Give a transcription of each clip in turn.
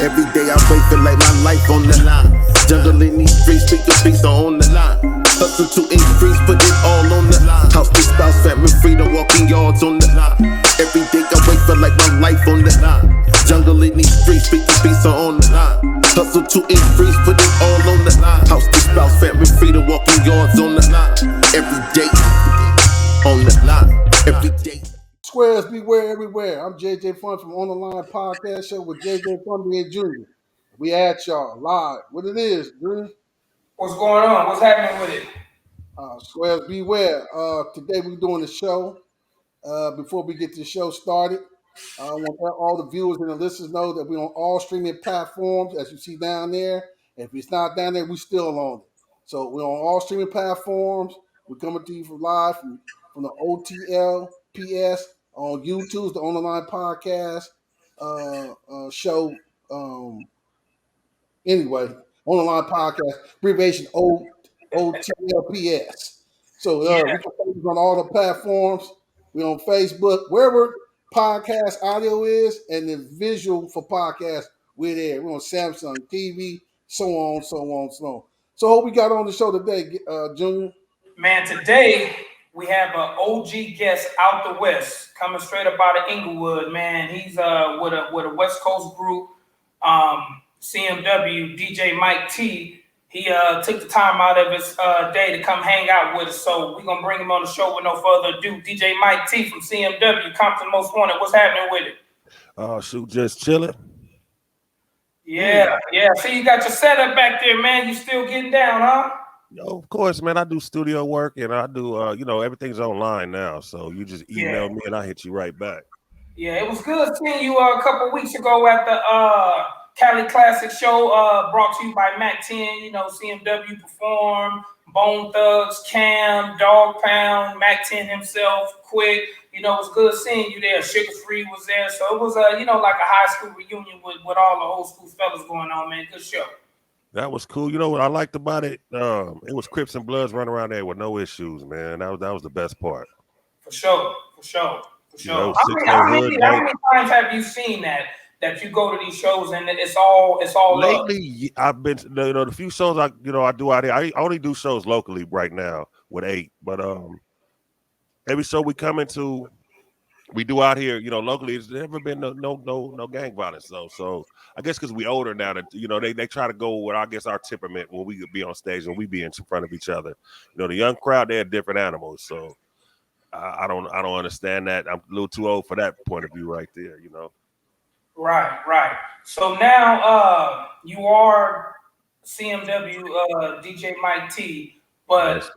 Every day I wait, feel like my life on the line. Jungle in these streets, speak the beats are on the line. Hustle to increase, put it all on the line. House, big spouse, family, freedom, walking yards on the line. Every day I wait, feel like my life on the line. Jungle in these streets, speak the beats are on the line. Hustle to increase, put it all on the line. House, big spouse, family, freedom, walking yards on the line. Every day on the line. Every day. Squares beware everywhere. I'm JJ Fun from On the Line Podcast Show with JJ Fun Jr. We at y'all live. What it is, Jr. What's going on? What's happening with it? Squares beware. Today we're doing the show. Before we get the show started, I want to let all the viewers and the listeners know that we're on all streaming platforms, as you see down there. If it's not down there, we're still on it. So we're on all streaming platforms. We're coming to you from live from the OTL PS on YouTube, the On the Line Podcast show. Anyway, On the Line Podcast, abbreviation OTLPS. So we can focus on all the platforms. We're on Facebook, wherever podcast audio is, and the visual for podcast, we're there. We're on Samsung TV, so on, so on, so on. So who we got on the show today, Junior? Man, today we have an OG guest out the West, coming straight up out of Inglewood, man. He's with a West Coast group, CMW, DJ Mike T. He took the time out of his day to come hang out with us. So we're going to bring him on the show with no further ado. DJ Mike T from CMW, Compton Most Wanted. What's happening with it? Oh, shoot, just chilling. Yeah. See, you got your setup back there, man. You still getting down, huh? Yo, of course, man. I do studio work and I do, everything's online now. So you just email me and I hit you right back. Yeah, it was good seeing you a couple weeks ago at the Cali Classic Show, brought to you by Mac 10. CMW performed, Bone Thugs, Cam, Dog Pound, Mac 10 himself, Quick. It was good seeing you there. Sugar Free was there. So it was, like a high school reunion with all the old school fellas going on, man. Good show. That was cool. You know what I liked about it? It was Crips and Bloods running around there with no issues, man. That was the best part. For sure. How many times have you seen that you go to these shows and it's all lately? I've been the few shows I do out here. I only do shows locally right now with 8, but every show we come into, we do out here, locally. There's never been no gang violence though. So I guess because we older now, that they try to go with, I guess, our temperament when we could be on stage and we be in front of each other. The young crowd, they're different animals. So I don't understand that. I'm a little too old for that point of view right there. Right. So now you are CMW DJ Mike T, but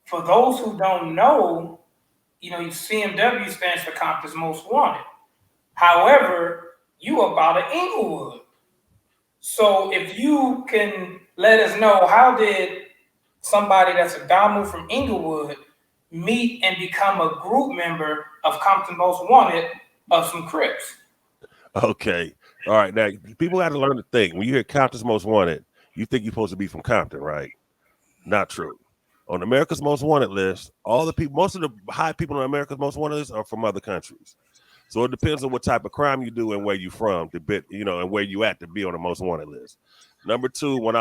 for those who don't know, CMW stands for Compton's Most Wanted. However, you about an Inglewood. So if you can let us know, how did somebody that's a Damu from Inglewood meet and become a group member of Compton Most Wanted of some Crips? Okay. All right. Now, people got to learn to think. When you hear Compton's Most Wanted, you think you're supposed to be from Compton, right? Not true. On America's Most Wanted list, most of the high people on America's Most Wanted list are from other countries. So it depends on what type of crime you do and where you from, and where you at to be on the Most Wanted list. Number 2, when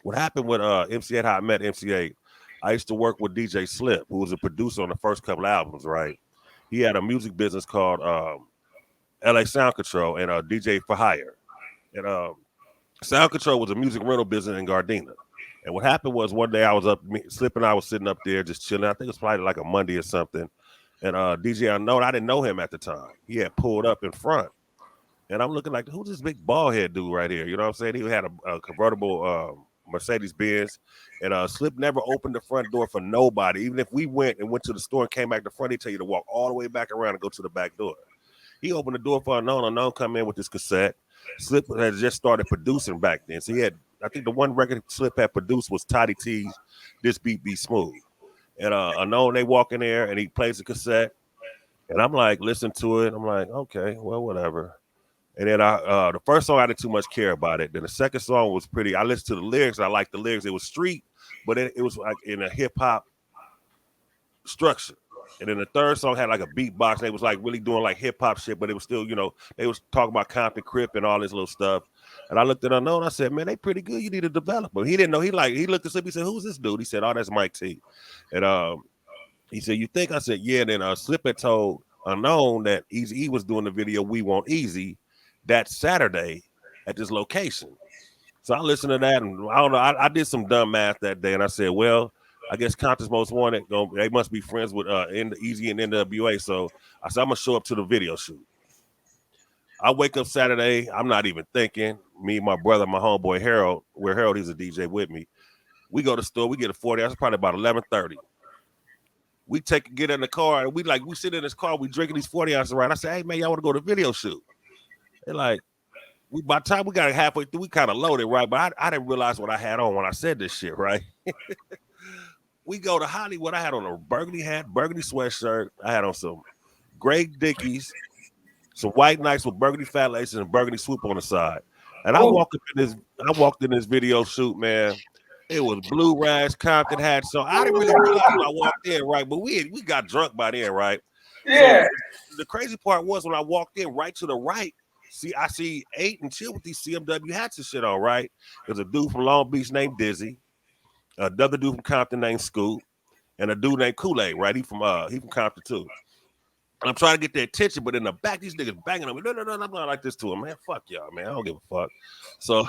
what happened with MC8, how I met MC8, I used to work with DJ Slip, who was a producer on the first couple albums, right? He had a music business called LA Sound Control and DJ for Hire. And Sound Control was a music rental business in Gardena. And what happened was, one day I was Slip and I was sitting up there just chilling. I think it was probably like a Monday or something. And DJ Unknown, I didn't know him at the time. He had pulled up in front. And I'm looking like, who's this big bald head dude right here? You know what I'm saying? He had a convertible Mercedes-Benz. And Slip never opened the front door for nobody. Even if we went to the store and came back to the front, he'd tell you to walk all the way back around and go to the back door. He opened the door for Unknown. Unknown come in with this cassette. Slip had just started producing back then. So he had, I think the one record Slip had produced was Toddy T's This Beat Be Smooth. And Unknown, they walk in there and he plays the cassette. And I'm like, listen to it. I'm like, okay, well, whatever. And then the first song, I didn't too much care about it. Then the second song was pretty, I listened to the lyrics. I liked the lyrics. It was street, but it was like in a hip hop structure. And then the third song had like a beatbox. They was like really doing like hip hop shit, but it was still, you know, they was talking about Compton, Crip, and all this little stuff. And I looked at Unknown. I said, man, they pretty good. You need to develop them. He didn't know. He looked us up. He said, who's this dude? He said, oh, that's Mike T. And he said, you think? I said, yeah. And then Slip had told Unknown that Easy E was doing the video We Want Easy that Saturday at this location. So I listened to that, and I don't know. I did some dumb math that day, and I said, well, I guess Compton's Most Wanted, they must be friends with Easy and NWA. So I said, I'm going to show up to the video shoot. I wake up Saturday. I'm not even thinking. Me, my brother, my homeboy Harold, he's a DJ with me. We go to the store. We get a 40. That's probably about 11:30. We get in the car, and we sit in this car. We drinking these 40 ounces around. I said, hey, man, y'all want to go to the video shoot? They're like, by the time we got it halfway through, we kind of loaded, right? But I didn't realize what I had on when I said this shit, right? We go to Hollywood. I had on a burgundy hat, burgundy sweatshirt. I had on some gray Dickies, some white Nikes with burgundy fat laces and burgundy swoop on the side. And I walked in this video shoot, man. It was blue rags, Compton hat. So I didn't really realize when I walked in, right? But we got drunk by then, right? Yeah. So the crazy part was when I walked in, right to the right, I see 8 and Chill with these CMW hats and shit on, right? There's a dude from Long Beach named Dizzy, another dude from Compton named Scoop, and a dude named Kool-Aid, right? He from Compton too. And I'm trying to get their attention, but in the back, these niggas banging on me. No, I'm not like this to him, man. Fuck y'all, man. I don't give a fuck. So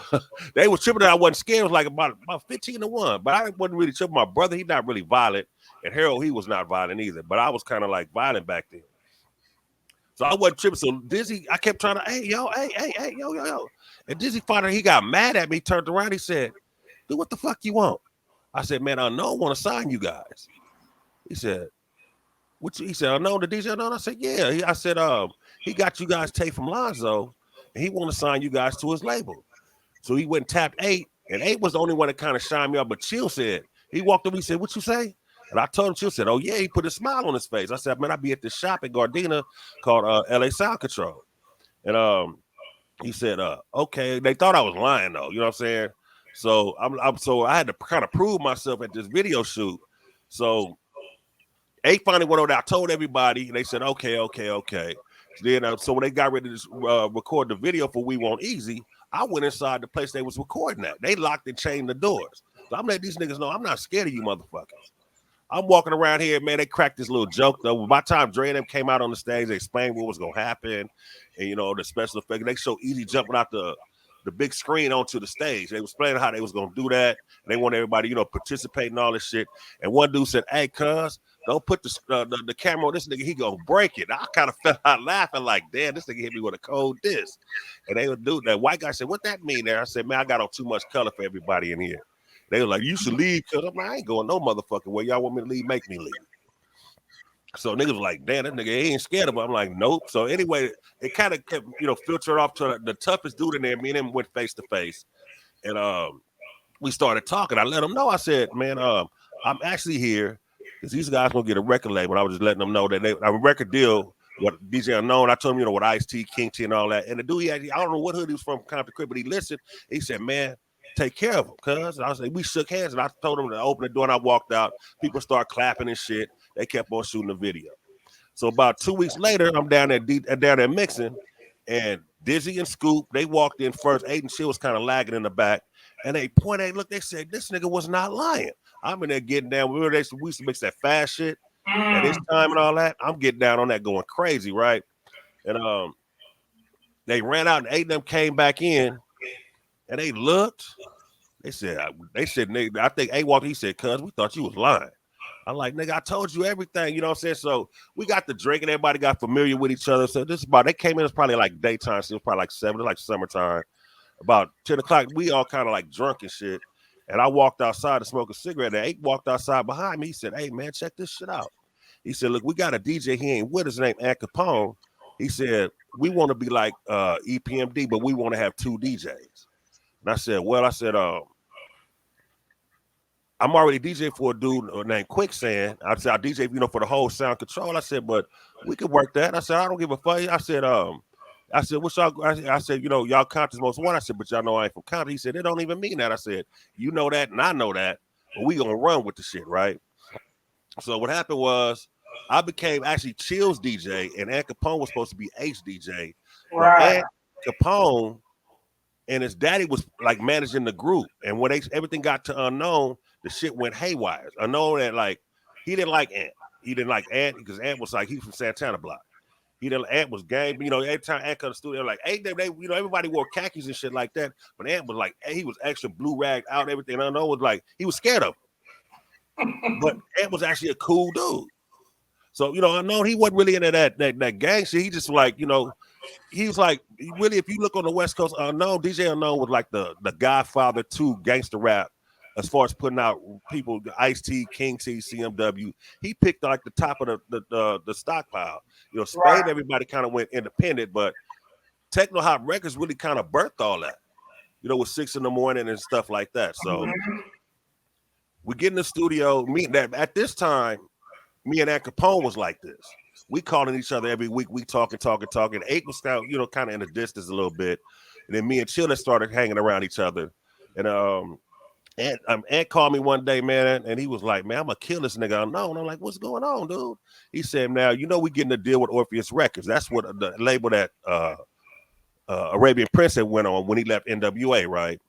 they were tripping that I wasn't scared. It was like about 15-1. But I wasn't really tripping. My brother, he's not really violent. And Harold, he was not violent either. But I was kind of like violent back then. So I wasn't tripping. So Dizzy, I kept trying to, hey, yo. And Dizzy finally, he got mad at me, turned around. He said, dude, what the fuck you want? I said, man, I know I want to sign you guys. He said, he said, I know the DJ. I said, yeah. I said, he got you guys tape from Lonzo, and he want to sign you guys to his label. So he went and tapped 8, and 8 was the only one that kind of shined me up. But Chill said, he walked up, he said, what you say? And I told him, Chill said, oh, yeah, he put a smile on his face. I said, man, I be at this shop in Gardena called LA Sound Control. And he said, okay. They thought I was lying, though. You know what I'm saying? So so I had to kind of prove myself at this video shoot. So 8 finally went over there. I told everybody, and they said, okay. Then, so when they got ready to record the video for We Want Easy, I went inside the place they was recording at. They locked and chained the doors. So I'm letting these niggas know I'm not scared of you motherfuckers. I'm walking around here, man. They cracked this little joke, though. By the time Dre and them came out on the stage, they explained what was going to happen. And, you know, the special effect. They showed Easy jumping out the big screen onto the stage. They was explaining how they was going to do that. And they want everybody, you know, participate in all this shit. And one dude said, hey, cuz, don't put the camera on this nigga. He gonna break it. I kind of fell out laughing like, damn, this nigga hit me with a cold disc. And they would do that. White guy said, what that mean there? I said, man, I got on too much color for everybody in here. They were like, you should leave, cuz. I'm like, I ain't going no motherfucking way. Y'all want me to leave? Make me leave. So niggas was like, damn, that nigga ain't scared of him. I'm like, nope. So anyway, it kind of kept, you know, filtered off to the toughest dude in there. Me and him went face to face. And we started talking. I let him know. I said, man, I'm actually here because these guys gonna get a record label. I was just letting them know that they a record deal. What DJ Unknown, I told him, you know, what Ice-T, King T, and all that. And the dude, I don't know what hood he was from, Compton, Crip, but he listened. He said, man, take care of him, cuz. I was like, we shook hands, and I told him to open the door, and I walked out. People start clapping and shit. They kept on shooting the video. So about 2 weeks later, I'm down there mixing, and Dizzy and Scoop, they walked in first. 8 and Chill was kind of lagging in the back, and they pointed, look, they said, this nigga was not lying. I'm in there getting down. We used to mix that fast shit at this time and all that. I'm getting down on that going crazy, right? And they ran out, and 8 of them came back in, and they looked. They said, nigga, I think 8 walked, he said, cuz, we thought you was lying. I'm like, nigga, I told you everything, you know what I'm saying? So we got the drink, and everybody got familiar with each other. So they came in, it was probably like daytime, so it was probably like 7, like summertime. About 10 o'clock, we all kind of like drunk and shit. And I walked outside to smoke a cigarette. And 8 walked outside behind me. He said, hey, man, check this shit out. He said, look, we got a DJ here ain't with us named Al Capone. He said, we want to be like EPMD, but we want to have 2 DJs. And I said, I'm already DJ for a dude named Quicksand. I said, I DJ, you know, for the whole sound control. I said, but we could work that. I said, I don't give a fuck. I said, what y'all? I said, you know, y'all Compton's most wanted. I said, but y'all know I ain't from Compton. He said, it don't even mean that. I said, you know that, and I know that, but we gonna run with the shit, right? So what happened was, I became actually Chill's DJ, and Ant Capone was supposed to be H DJ, but Right. Ant Capone and his daddy was like managing the group, and when everything got to Unknown, the shit went haywire. Unknown that like he didn't like Ant. He didn't like Ant because Ant was like, he's from Santana Block. He didn't. Ant was gang. You know, every time Ant come to the studio, like, hey, they, you know, everybody wore khakis and shit like that. But Ant was like, he was extra blue ragged out and everything. And Unknown was like, he was scared of him. But Ant was actually a cool dude. So, you know, Unknown, he wasn't really into that gang shit. He just like, you know, he was like, really, if you look on the West Coast, Unknown, DJ Unknown was like the godfather to gangster rap as far as putting out people, Ice-T, King T, CMW. He picked like the top of the stockpile. You know, Spade, right. Everybody kind of went independent, but Techno Hop Records really kind of birthed all that, you know, with 6 in the morning and stuff like that. So we get in the studio, at this time, me and Ant Capone was like this. We calling each other every week. We talking. 8 was kind of, you know, kind of in the distance a little bit. And then me and Chilla started hanging around each other. And Ant called me one day, man, and he was like, man, I'm going to kill this nigga Unknown. And I'm like, what's going on, dude? He said, now, you know, we getting a deal with Orpheus Records. That's what the label that Arabian Prince had went on when he left NWA, right?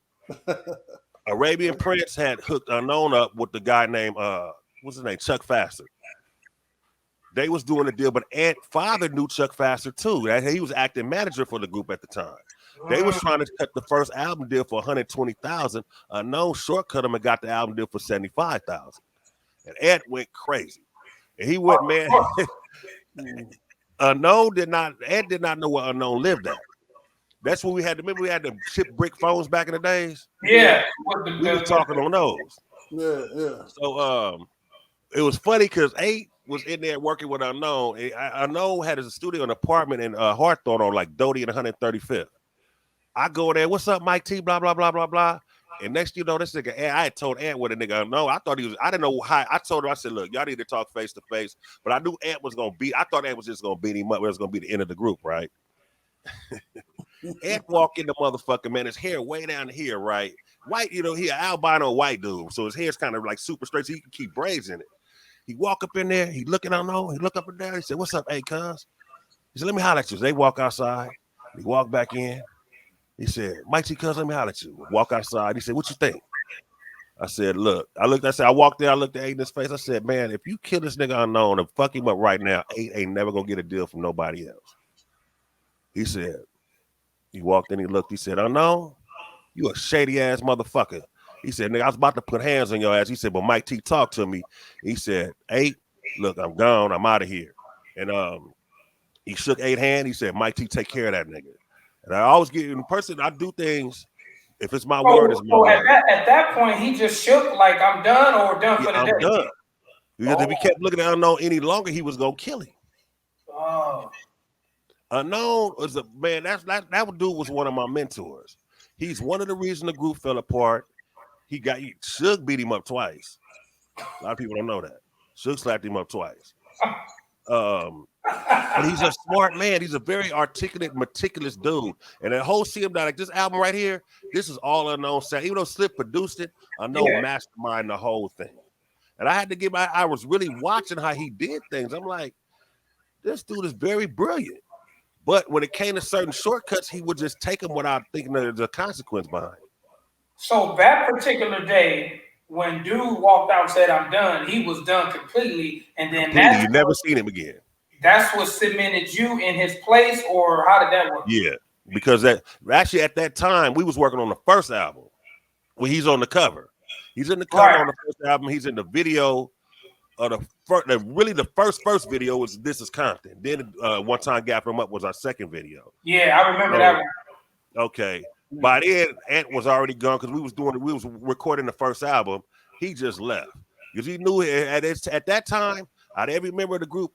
Arabian Prince had hooked Unknown up with the guy named, what's his name? Chuck Faster. They was doing a deal, but Ant father knew Chuck Faster too. He was acting manager for the group at the time. They was trying to cut the first album deal for $120,000. Unknown shortcut him and got the album deal for $75,000. And Ant went crazy. And he went, man. Ant did not know where Unknown lived at. That's when we had remember we had the chip brick phones back in the days. Yeah, we were talking on those. Yeah. So it was funny because 8 was in there working with Unknown. Unknown had his studio, an apartment in Hawthorne on like Doty and 135th. I go there, what's up, Mike T, blah, blah, blah, blah, blah. And next you know, this nigga, I had told Ant what a nigga Unknown. I didn't know how. I told her, I said, look, y'all need to talk face to face. But I knew Ant was going to beat, I thought Ant was just going to beat him up. It was going to be the end of the group, right? Ant walk in the motherfucker, man, his hair way down here, right? White, you know, he an albino white dude. So his hair's kind of like super straight, so he can keep braids in it. He walk up in there, he looking Unknown, he look up and down, he said, what's up, hey, cuz? He said, let me holler at you. So they walk outside, he walk back in. He said, Mike T, cuz, let me holler at you. Walk outside. He said, what you think? I said, look, I walked there, I looked at 8 in his face. I said, man, if you kill this nigga Unknown and fuck him up right now, 8 ain't never gonna get a deal from nobody else. He said, he walked in, he looked, he said, Unknown, you a shady ass motherfucker. He said, nigga, I was about to put hands on your ass. He said, but Mike T talked to me. He said, 8, look, I'm gone, I'm out of here. And he shook 8 hand. He said, Mike T, take care of that nigga. And I always get in person, I do things, if it's my word, it's my word. At that point, he just shook like I'm done or done for the day. I'm done. Because if he kept looking at Unknown any longer, he was going to kill him. Oh. Unknown was a man, that dude was one of my mentors. He's one of the reasons the group fell apart. Suge beat him up twice. A lot of people don't know that. Suge slapped him up twice. But he's a smart man. He's a very articulate, meticulous dude. And that whole CMW, like this album right here, this is all Unknown sound. Even though Slip produced it, Unknown mastermind the whole thing. And I had to I was really watching how he did things. I'm like, this dude is very brilliant. But when it came to certain shortcuts, he would just take them without thinking there's a consequence behind it. So that particular day, when dude walked out and said, I'm done, he was done completely. And then you never seen him again. That's what cemented you in his place, or how did that work? Yeah, because actually at that time, we was working on the first album where he's on the cover. He's in the cover on the first album. He's in the video. The first video was This Is Compton. Then One Time Gap Him Up was our second video. Yeah, I remember that one. Okay. By then, Ant was already gone because we was recording the first album. He just left because he knew at that time, out of every member of the group,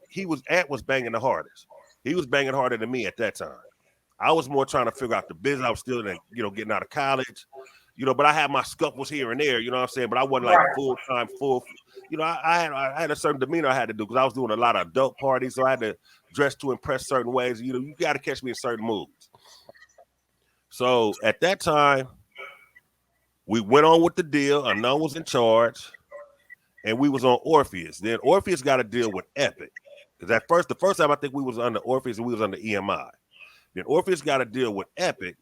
Ant was banging the hardest. He was banging harder than me at that time. I was more trying to figure out the business. I was still getting out of college, but I had my scuffles here and there, you know what I'm saying? But I wasn't like full. I had a certain demeanor I had to do because I was doing a lot of adult parties, so I had to dress to impress certain ways. You got to catch me in certain moods. So at that time, we went on with the deal. Unknown was in charge. and we was on Orpheus. Then Orpheus got to deal with Epic. Because the first time I think we was under Orpheus and we was under EMI. Then Orpheus got to deal with Epic.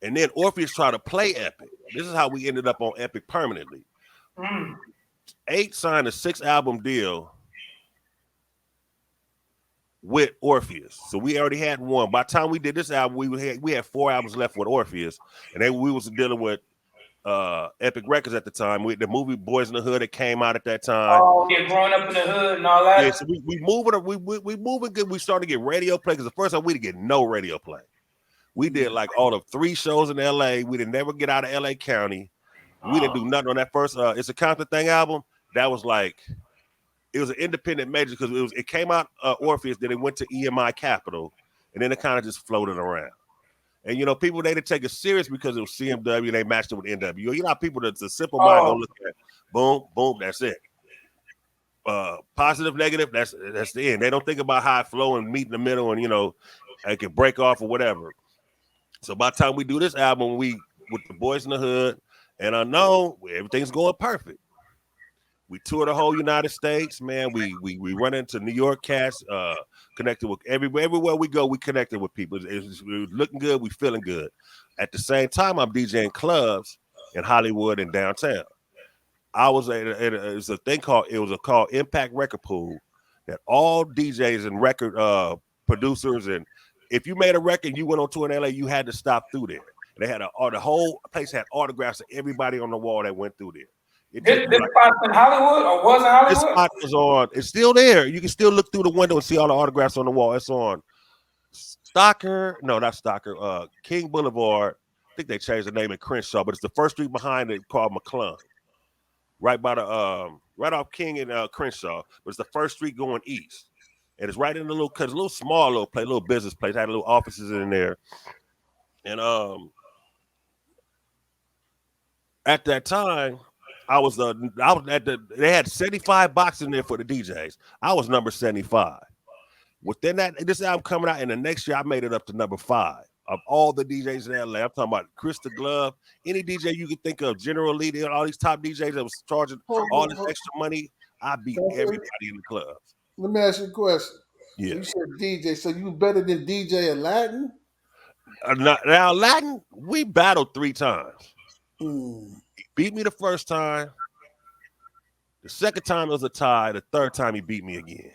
And then Orpheus tried to play Epic. This is how we ended up on Epic permanently. 8 signed a 6-album deal with Orpheus. So we already had one. By the time we did this album, we had 4 albums left with Orpheus. And then we was dealing with Epic Records at the time. The movie Boys in the Hood that came out at that time. Oh yeah, growing up in the hood and all that. Yeah, so we moving good. We started to get radio play because the first time we didn't get no radio play. We did like all of 3 shows in LA. We didn't never get out of LA County. We didn't do nothing on that first It's a Compton Thing album. That was like, it was an independent major because it came out Orpheus, then it went to EMI Capital, and then it kind of just floated around. And you know, people they didn't take it serious because it was CMW. They matched it with NWO. You know, people that's a simple mind gonna look at boom, boom, that's it. Positive, negative, that's the end. They don't think about how it flow and meet in the middle, and you know, it can break off or whatever. So by the time we do this album, we with the Boys in the Hood and Unknown, everything's going perfect. We tour the whole United States, man. We run into New York cats, connected with everywhere we go. We connected with people. It's looking good. We feeling good. At the same time, I'm DJing clubs in Hollywood and downtown. I was it's a thing called Impact Record Pool that all DJs and record producers, and if you made a record, you went on tour in LA, you had to stop through there. They had the whole place had autographs of everybody on the wall that went through there. This spot in Hollywood or was in Hollywood? This spot was on. It's still there. You can still look through the window and see all the autographs on the wall. It's on King Boulevard. I think they changed the name in Crenshaw, but it's the first street behind it called McClung. Right by the right off King and Crenshaw, but it's the first street going east. And it's right in the little small little place, little business place. Had little offices in there. And at that time, they had 75 boxes in there for the DJs. I was number 75. Within this album coming out, and the next year I made it up to number 5 of all the DJs in LA. I'm talking about Chris the Glove, any DJ you can think of, General Lee, all these top DJs that was charging all this extra money. I beat everybody in the clubs. Let me ask you a question. Yeah. You said DJ, so you better than DJ Aladdin? Now Aladdin, we battled 3 times. He beat me the first time. The second time it was a tie. The third time he beat me again.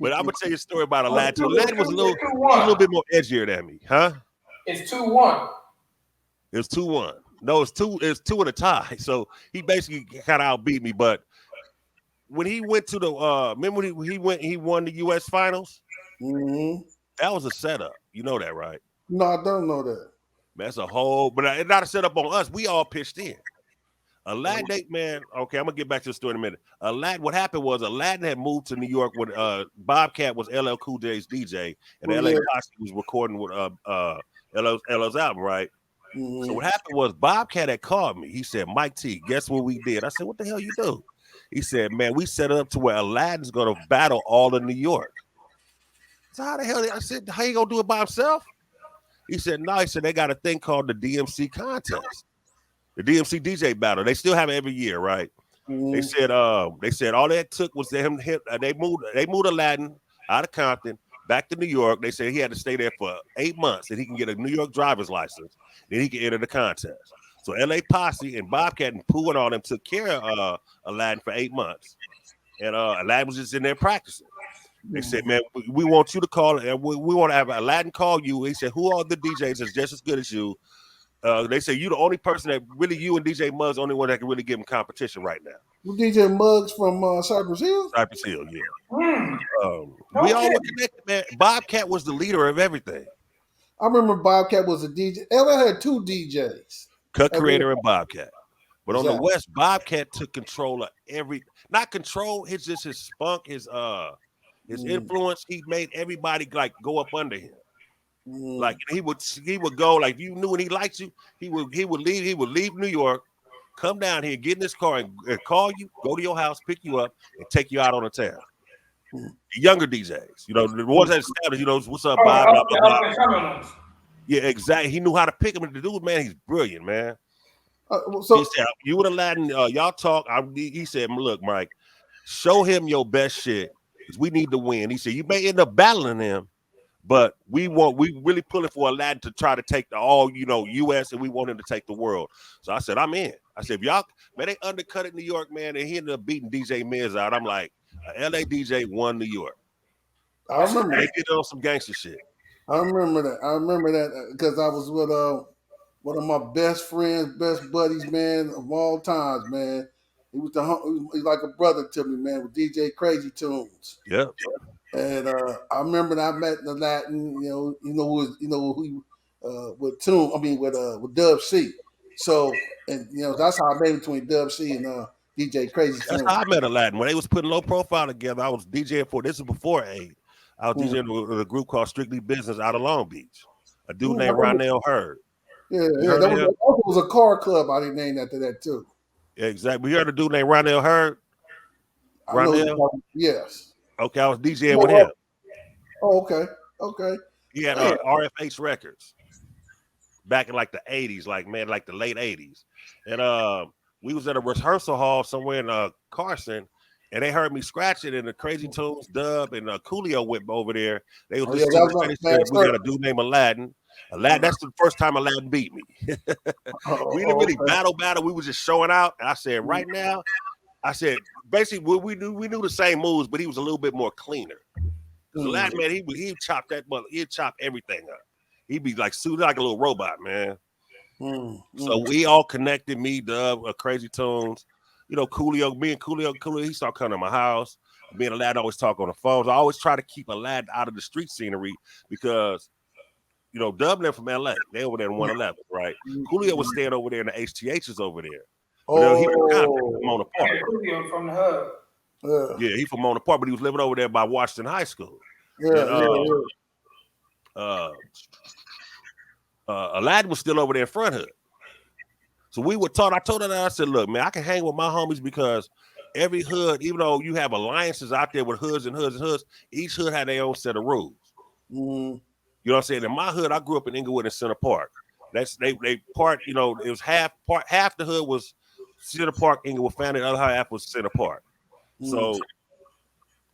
But I'm gonna tell you a story about Aladdin. Aladdin was a little bit more edgier than me, huh? It's 2-1. It was 2-1. No, it's 2 in a tie. So he basically kind of outbeat me. But when he went to the remember when he won the US finals? That was a setup. You know that, right? No, I don't know that. That's a whole, but it's not a setup on us. We all pitched in. Aladdin, man. Okay, I'm gonna get back to the story in a minute. Aladdin, what happened was Aladdin had moved to New York when Bobcat was LL Cool J's DJ, and LA Posse was recording with LL's album, right? So what happened was Bobcat had called me. He said, "Mike T, guess what we did?" I said, "What the hell you do?" He said, "Man, we set it up to where Aladdin's gonna battle all of New York." So how the hell? I said, "How you gonna do it by himself?" He said, "No." He said they got a thing called the DMC contest. The DMC DJ battle. They still have it every year, right? They said all that took was him. They moved Aladdin out of Compton back to New York. They said he had to stay there for 8 months and he can get a New York driver's license. Then he can enter the contest. So LA Posse and Bobcat and Pooh and all them took care of Aladdin for 8 months. And Aladdin was just in there practicing. They said, "Man, we want you to call and we want to have Aladdin call you." He said, "Who are the DJs that's just as good as you?" They say you the only person that really, you and DJ Muggs, the only one that can really give him competition right now. DJ Muggs from Cypress Hill? Cypress Hill, yeah. We all were connected, man. Bobcat was the leader of everything. I remember Bobcat was a DJ. LA had 2 DJs. Cut Creator and Bobcat. But on the West, Bobcat took control of not control, it's just his spunk, his influence. He made everybody like go up under him. Like he would go, like, if you knew when he liked you, he would leave New York, come down here, get in his car and call you, go to your house, pick you up, and take you out on the town. The younger DJs, you know, the ones that established, you know, what's up, Bob, blah, blah, blah. Yeah, exactly. He knew how to pick him. And the dude, man, he's brilliant, man. He said, "You would Aladdin, y'all talk." He said, "Look, Mike, show him your best shit because we need to win." He said, "You may end up battling him, but we really pulling for Aladdin to try to take the U.S. and we want him to take the world." So I said, "I'm in." I said, "If y'all, man, they undercut it New York, man, and he ended up beating DJ Miz out." I'm like, "LA DJ won New York." I remember they did on some gangster shit. I remember that because I was with one of my best friends, best buddies, man, of all times, man. He's like a brother to me, man, with DJ Crazy Tunes. Yeah. And I remember that I met the Latin, with Tune. I mean, with Dub C. So, and that's how I made between Dub C and DJ Crazy Tunes. That's how I met Aladdin. When they was putting low profile together, I was DJing for. This is before A. I was DJing with a group called Strictly Business out of Long Beach. A dude named Unheard. Yeah, that was a car club. I didn't name after that too. Yeah, exactly. You heard a dude named Unheard? Yes. Okay, I was DJing with him. Oh, okay. He had RFH Records back in like the 80s, like the late 80s. And we was at a rehearsal hall somewhere in Carson, and they heard me scratching, and the Crazy Tunes, Dub, and Coolio went over there. They was listening to it. We got a dude named Aladdin. That's the first time Aladdin beat me. We didn't really battle. We was just showing out. And I said, right now, basically we knew the same moves, but he was a little bit more cleaner. Aladdin, man, he'd chop he'd chop everything up. He'd be like suited like a little robot, man. So we all connected, me, Dub, Crazy Tunes, Coolio, me and Coolio, he started coming to my house. Me and Aladdin always talk on the phones. I always try to keep Aladdin out of the street scenery because Dub them from LA. They over there in 111, right? Coolio was staying over there in the HTHs over there. He from Compton, from Mona Park. Coolio from the hub. Yeah, he from Mona Park, but he was living over there by Washington High School. Aladdin was still over there in Front Hood. So we were taught. I told her that. I said, "Look, man, I can hang with my homies because every hood, even though you have alliances out there with hoods and hoods and hoods, each hood had their own set of rules." You know what I'm saying? In my hood, I grew up in Inglewood and Center Park. That's they part, it was half the hood was Center Park, Inglewood family, the other half was Center Park. So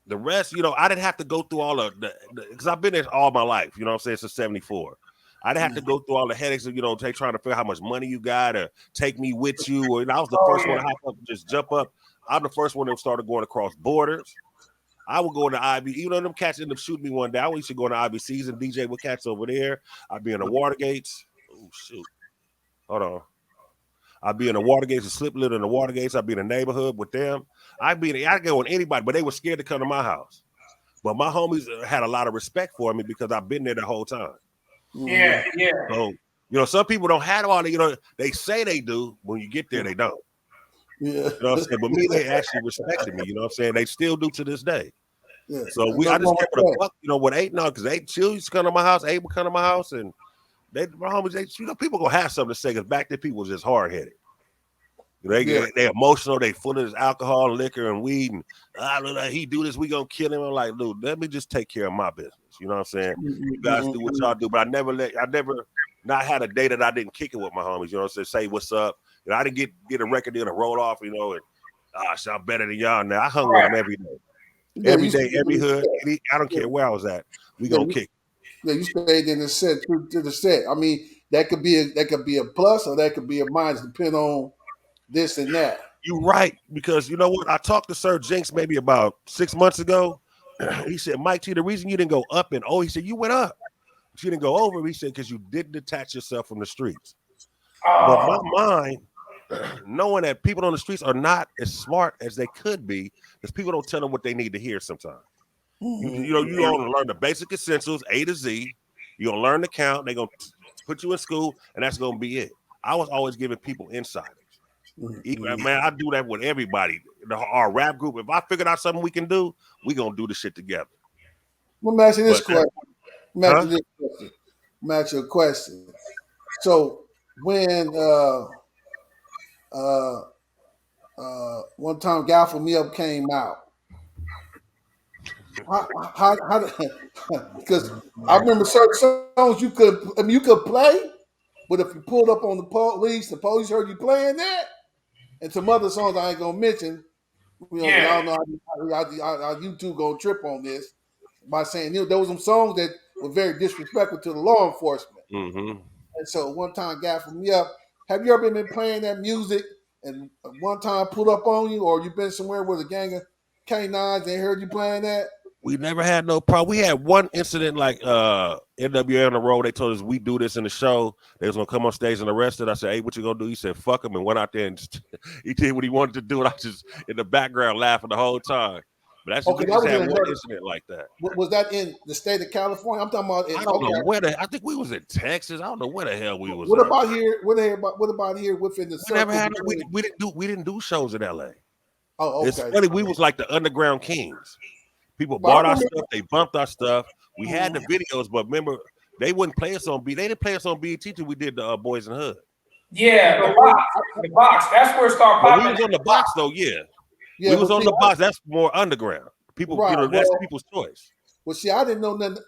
the rest, I didn't have to go through all of because I've been there all my life, you know what I'm saying, since 74. I didn't have to go through all the headaches of, trying to figure out how much money you got or take me with you. Or I was the first one to hop up and just jump up. I'm the first one that started going across borders. I would go to IB, even though them cats ended up shooting me one day. I used to go to IBCs and DJ with cats over there. I'd be in the Watergates. Oh, shoot. Hold on. I'd be in the Watergates and slip lit in the Watergates. I'd be in the neighborhood with them. I'd go with anybody, but they were scared to come to my house. But my homies had a lot of respect for me because I've been there the whole time. Yeah. So, some people don't have all the, they say they do. When you get there, they don't. Yeah. You know what I'm saying? But me, they actually respected me. You know what I'm saying? They still do to this day. Yeah. So I just kept it a buck, with 8 now, because 8 used to come to my house. 8 would come to my house, and my homies, people gonna have something to say because back then people was just hard headed. They emotional. They full of this alcohol, liquor, and weed. And he do this, we gonna kill him. I'm like, dude, let me just take care of my business. You know what I'm saying? You guys do what y'all do, but I never not had a day that I didn't kick it with my homies. You know what I'm saying? Say what's up. I didn't get a record deal to roll off. And I'm better than y'all now. I hung with them every day, every day, every hood. I don't care where I was at. We gonna kick. Yeah, you stayed in the set to the set. I mean, that could be a plus or that could be a minus, depending on this and that. You're right, because you know what? I talked to Sir Jinx maybe about 6 months ago. He said, Mike T, the reason you didn't go up and he said, you went up. But you didn't go over. He said, because you didn't detach yourself from the streets. But my mind, knowing that people on the streets are not as smart as they could be, because people don't tell them what they need to hear sometimes. You don't learn the basic essentials, A to Z. You're going to learn to count. They're going to put you in school, and that's going to be it. I was always giving people insiders. Man, I do that with everybody. Our rap group, if I figured out something we can do, we're going to do the shit together. Let me ask you this question. Let me ask you a question. So when one time Gaffle Me Up came out, how because I remember certain songs you could play, But if you pulled up on the police heard you playing that, and some other songs I ain't gonna mention, because I don't know how YouTube gonna trip on this by saying there was some songs that were very disrespectful to the law enforcement. Mm-hmm. And so one time, gaffed me up. Have you ever been playing that music and one time put up on you, or you been somewhere with a gang of K9s and heard you playing that? We never had no problem. We had one incident like NWA on the road. They told us we do this in the show. They was gonna come on stage and arrest it. I said, "Hey, what you gonna do?" He said, "Fuck him," and went out there and he did what he wanted to do. And I just in the background laughing the whole time. But that's we just had one incident like that. Was that in the state of California? I'm talking about. I don't know where I think we was in Texas. I don't know where the hell we was. What about here? What about here within the? We never had. We didn't do shows in LA. Oh, okay. It's funny. We was like the underground kings. People bought our stuff. They bumped our stuff. We had the videos, but remember, they wouldn't play us on B. They didn't play us on BET till we did the Boys in Hood. Yeah, the box. That's where it started popping. We was on the box though. Yeah, we was on the box. That's more underground. People, that's people's choice. Well, see, I didn't know nothing.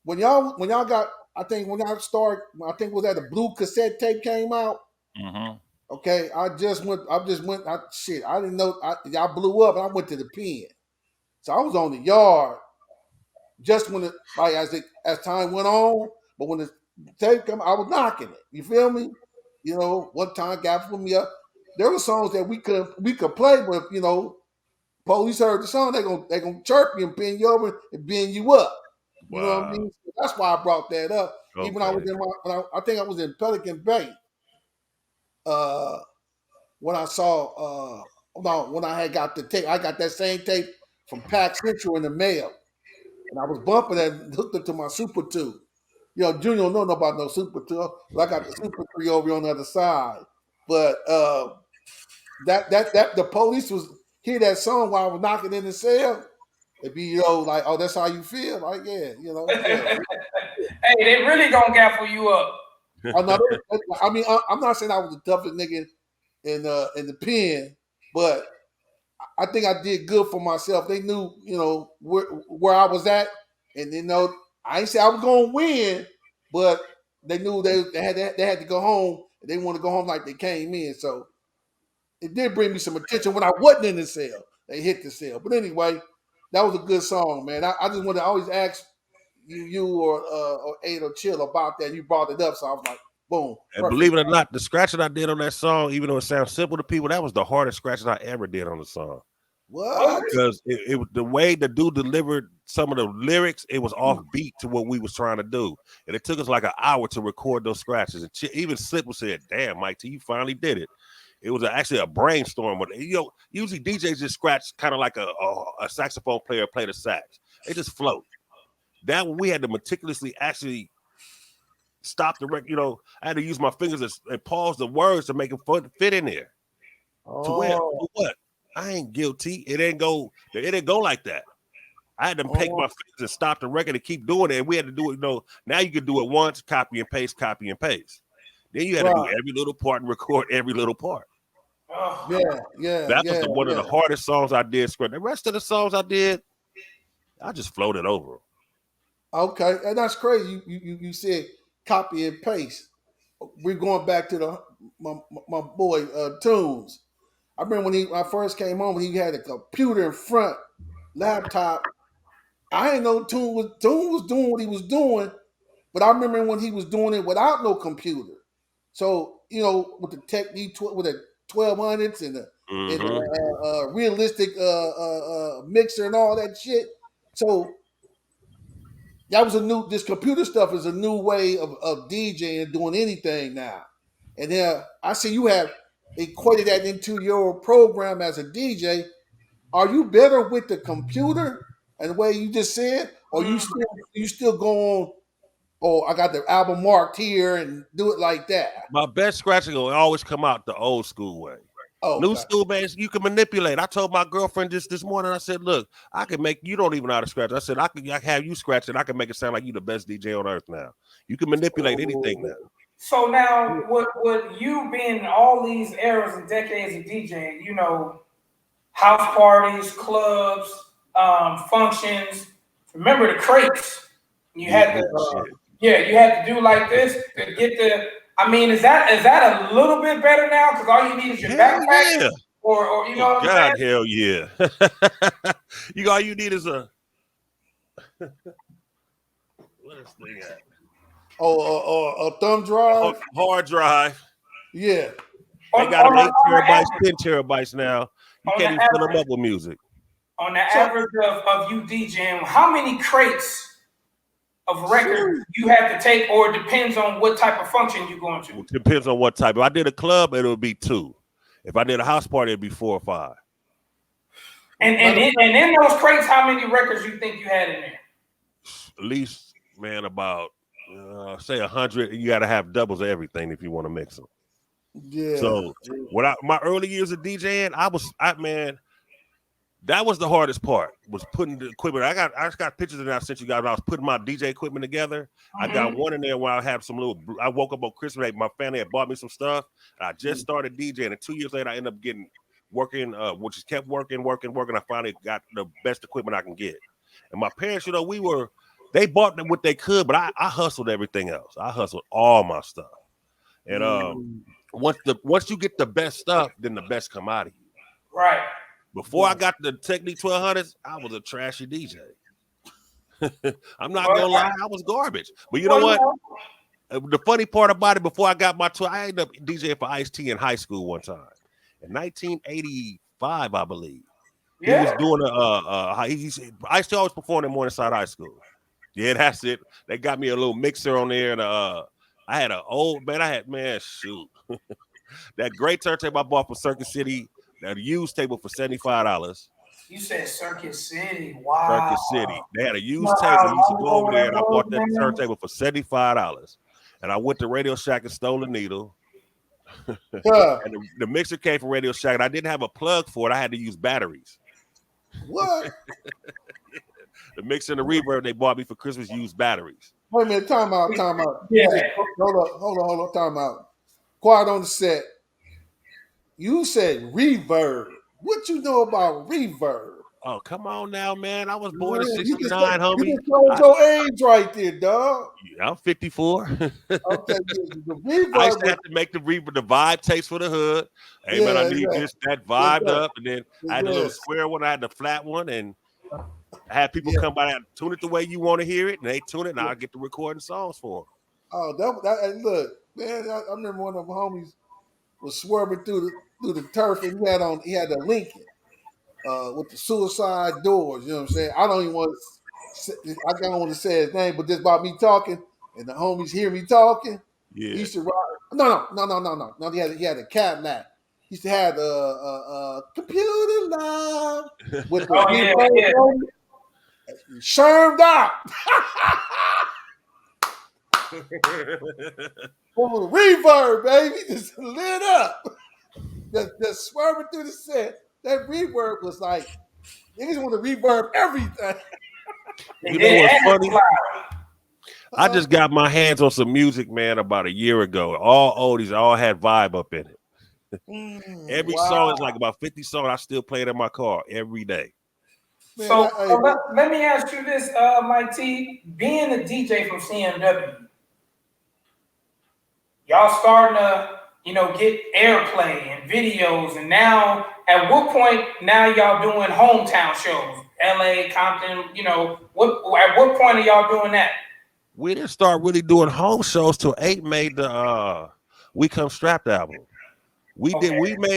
When y'all got, I think when I started, I think it was that the blue cassette tape came out. Mm-hmm. Okay, I didn't know. Y'all blew up, and I went to the pen. So I was on the yard just when as time went on. But when the tape came, I was knocking it. You feel me? One time guy put me up. There were songs that we could play, but police heard the song, they gonna chirp you and pin you over and bend you up. You know what I mean? So that's why I brought that up. Okay. Even I was I think I was in Pelican Bay. When I saw when I had got the tape, I got that same tape from Pack Central in the mail, and I was bumping that and hooked it to my Super 2. Junior don't know about no Super 2. I got the Super 3 over on the other side. But that the police was hear that song while I was knocking in the cell. It'd be like, oh, that's how you feel. Like, yeah, Yeah. Hey, they really gonna gaffle you up. I mean, I'm not saying I was the toughest nigga in the pen, but I think I did good for myself. They knew, where I was at, and I ain't say I was gonna win, but they knew they had to go home. And they want to go home like they came in. So it did bring me some attention when I wasn't in the cell. They hit the cell, but anyway, that was a good song, man. I just want to always ask you or Ade or Chill about that. You brought it up, so I was like, boom. And perfect. Believe it or not, the scratching I did on that song, even though it sounds simple to people, that was the hardest scratching I ever did on the song. What? Because it was the way the dude delivered some of the lyrics, it was off beat to what we was trying to do. And it took us like an hour to record those scratches. And even Slip was said, damn, Mike T, you finally did it. It was actually a brainstorm. But usually DJs just scratch kind of like a saxophone player play the sax. They just float. That one we had to meticulously actually stop the record. I had to use my fingers and pause the words to make them fit in there. Oh. To where? To what? I ain't guilty. It didn't go like that. I had to take my fingers and stop the record and keep doing it. And we had to do it. Now you can do it once, copy and paste. Then you had to do every little part and record every little part. Yeah. That was one of the hardest songs I did. The rest of the songs I did, I just floated over. Okay, and that's crazy. You said copy and paste. We're going back to my boy Tunes. I remember when I first came home, he had a computer in front, laptop. I didn't know Tune was doing what he was doing, but I remember when he was doing it without no computer. So with the technique with the 1200s and the realistic mixer and all that shit. So that was this computer stuff is a new way of DJing and doing anything now. And then I see you have equated that into your program as a DJ. Are you better with the computer and the way you just said, or you still go on? Oh, I got the album marked here and do it like that. My best scratching will always come out the old school way. Oh, new school, man, you can manipulate. I told my girlfriend this morning, I said, look, I can make, you don't even know how to scratch. I said, I can have you scratch it. I can make it sound like you the best DJ on earth now. You can manipulate anything now. So now, with you being in all these eras and decades of DJing, house parties, clubs, functions, remember the crates? You had to, you had to do like this to get the I mean, is that a little bit better now? Because all you need is your backpack, yeah. or you know what I'm God, saying? hell yeah. All you need is a what is this thing at? A thumb drive. Hard drive. Yeah. They got them 8 terabytes, 10 terabytes now. You On can't the even fill them average, up with music. on the So, average of you DJing, how many crates of records shoot. you have to take, or it depends on what type of function you're going to? It depends on what type. If I did a club, it would be 2. If I did a house party, it'd be 4 or 5. And in those crates, how many records you think you had in there? At least, man, about say 100. You got to have doubles of everything if you want to mix them. Yeah. So my early years of DJing, that was the hardest part, was putting the equipment. I just got pictures of that I sent you guys. I was putting my DJ equipment together. I got one in there where I had some I woke up on Christmas Day. My family had bought me some stuff. And I just started DJing. And 2 years later, I ended up working, which is kept working. I finally got the best equipment I can get. And my parents, they bought them what they could, but I hustled everything else. I hustled all my stuff. And once you get the best stuff, then the best come out of you. Right. Before I got the Technique 1200s, I was a trashy DJ. I'm not gonna lie, I was garbage. But you know what? The funny part about it, before I got my I ended up DJing for Ice-T in high school one time. In 1985, I believe. Yeah. He was doing Ice-T always performed in Morningside High School. Yeah, that's it. They got me a little mixer on there, and I had that great turntable I bought from Circuit City, that used table for $75. You said Circuit City. Wow. Circuit City. They had a used table. I used to go over there, and I bought that turntable for $75. And I went to Radio Shack and stole a needle. And the mixer came from Radio Shack, and I didn't have a plug for it. I had to use batteries. What? The mixer and the reverb they bought me for Christmas used batteries. Wait a minute, time out. Yeah. Hold on, time out. Quiet on the set. You said reverb. What you know about reverb? Oh, come on now, man. I was born in 69, homie. You just told your age right there, dog. Yeah, I'm 54. Okay, the reverb. I used to have to make the vibe tapes for the hood. Hey, man, I need that vibed up. And then I had the little square one, I had the flat one, and I had people come by and tune it the way you want to hear it, and they tune it, and I get to recording songs for them. Oh, that look, man, I remember one of them homies was swerving through the turf, and he had a Lincoln with the suicide doors. You know what I'm saying? I don't want to say his name, but just by me talking, and the homies hear me talking. Yeah. He used to ride. No. He had a Cadillac. He used to have a computer love with the shermed out. Reverb, baby, just lit up. Just swerving through the set. That reverb was like, niggas want to reverb everything. You know what's funny? I just got my hands on some music, man, about a year ago. All oldies, all had vibe up in it. Every song is like about 50 songs. I still play it in my car every day. Man, let me ask you this, Mike T. Being a DJ from CMW, y'all starting to, get airplay and videos, and now at what point now y'all doing hometown shows? LA, Compton, at what point are y'all doing that? We didn't start really doing home shows till 8 made the We Come Strapped album. We didn't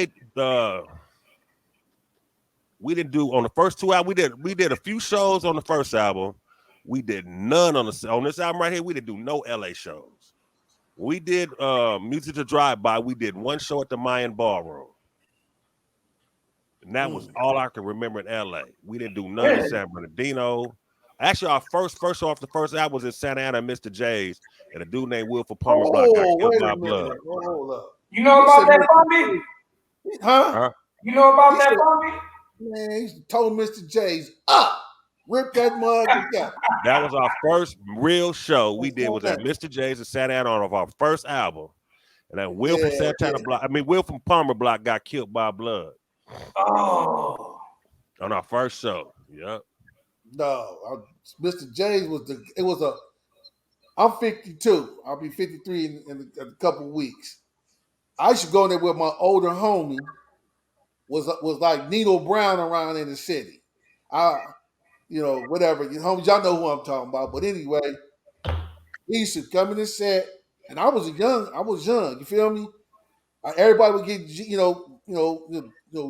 do on the first 2 albums. We did a few shows on the first album. We did none on this album right here. We didn't do no LA shows. We did Music to Drive By. We did one show at the Mayan Ballroom. And that was all I can remember in LA. We didn't do none in San Bernardino. Actually, our first show off the first album was in Santa Ana, Mr. J's, and a dude named Wilford Palmer Block got killed by blood. Hold up. You know about that, Bobby? Huh? You know about that, Bobby? Man, he told Mr. J's up. Rip that mug together. That was our first real show we did was at Mr. J's in Santa Ana on our first album. And then Will from Santana Block, Will from Palmer Block got killed by blood. Oh. On our first show. Yep. No, Mr. J's was I'm 52. I'll be 53 in a couple of weeks. I used to go in there with my older homie. Was like Nino Brown around in the city. Whatever. You homies, y'all know who I'm talking about. But anyway, he used to come in the set, and I was young. You feel me? Everybody would get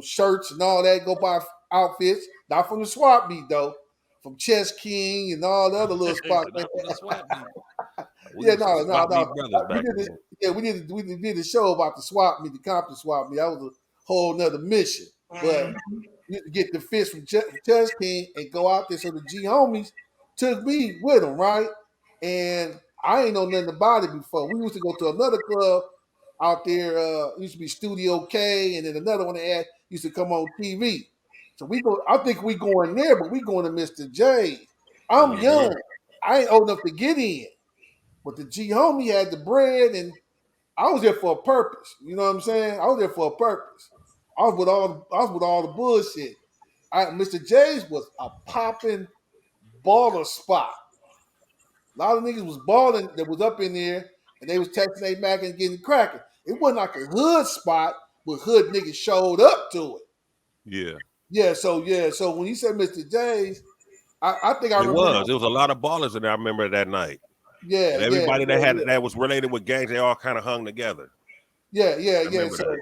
shirts and all that. Go buy outfits, not from the swap meet though, from Chess King and all the other little spots. Not from the swap meet. Yeah, Was some swap meet no. brothers back then. We did a show about the swap meet, the Compton swap meet. That was a whole nother mission. But you had to get the fist from Chess King and go out there. So the G homies took me with them, right? And I ain't know nothing about it before. We used to go to another club out there. Used to be Studio K, and then another one that used to come on TV. So we go. I think we going there, but we going to Mr. J. I'm young. I ain't old enough to get in. But the G homie had the bread, and I was there for a purpose. You know what I'm saying? I was there for a purpose. I was with all the bullshit. Mr. J's was a popping baller spot. A lot of niggas was balling that was up in there, and they was texting they back and getting cracking. It wasn't like a hood spot, but hood niggas showed up to it. Yeah. Yeah. So when you said Mr. J's, I think I remember. It was a lot of ballers in there. I remember that night. Yeah, and everybody that was related with gangs, they all kind of hung together. Yeah. So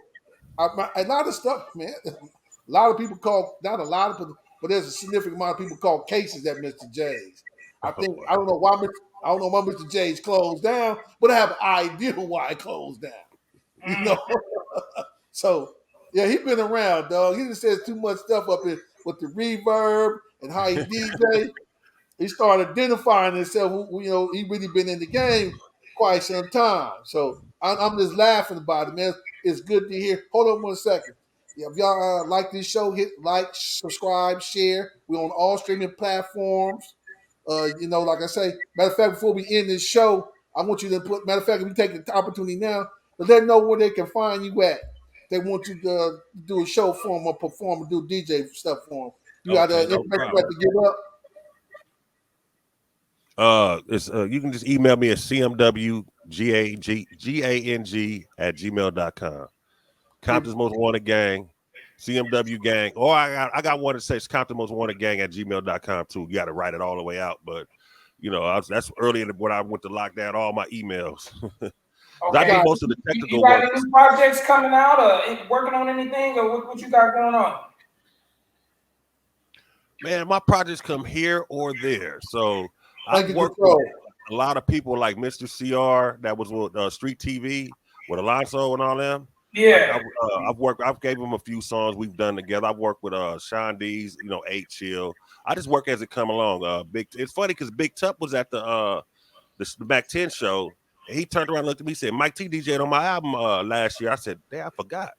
a lot of stuff, man. A lot of people call, not a lot of, but there's a significant amount of people call cases at Mr. J's. I don't know why Mr. J's closed down, but I have an idea why it closed down. You know. So yeah, he been around, dog. He just says too much stuff up here with the reverb and how he DJ. He started identifying himself. He really been in the game quite some time. So I'm just laughing about it, man. It's good to hear. Hold on 1 second. Yeah, if y'all like this show, hit like, subscribe, share. We're on all streaming platforms. Like I say, matter of fact, before we end this show, I want you to put, matter of fact, if you take the opportunity now, to let them know where they can find you at. They want you to do a show for them or perform or do DJ stuff for them. You got information to give up? You can just email me at cmwgang@gmail.com. Compton's Most Wanted Gang, CMW Gang, or I got one that says Compton Most Wanted Gang at gmail.com too. You got to write it all the way out, but that's earlier than when I went to lock down all my emails. Okay. I do most of the technical you got work. any projects coming out or working on anything, or what you got going on? Man, my projects come here or there. So I've worked with a lot of people like Mr. CR that was with Street TV with Alonso and all them. Yeah. I've gave him a few songs we've done together. I've worked with Sean D's, 8 Chill. I just work as it come along. It's funny because Big Tup was at the Mac 10 show, and he turned around and looked at me and said, Mike T DJ'd on my album last year. I said, damn, I forgot.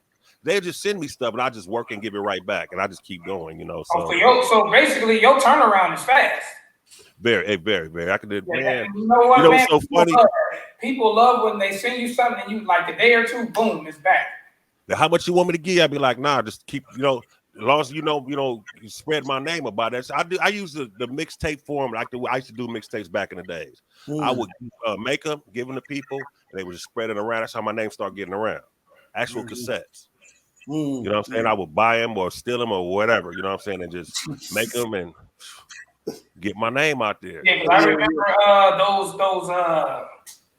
They just send me stuff and I just work and give it right back, and I just keep going, So, so basically your turnaround is fast. Very, very, very. I could do, man. You know what, man? So funny. People love when they send you something and you like a day or two, boom, it's back. How much you want me to give? I'd be like, nah, just keep, as long as you spread my name about that. So I use the mixtape form. I used to do mixtapes back in the days. I would make them, give them to people, and they would just spread it around. That's how my name started getting around. Actual cassettes. You know what I'm saying? I would buy them or steal them or whatever, you know what I'm saying, and just make them and get my name out there. Yeah, because I remember those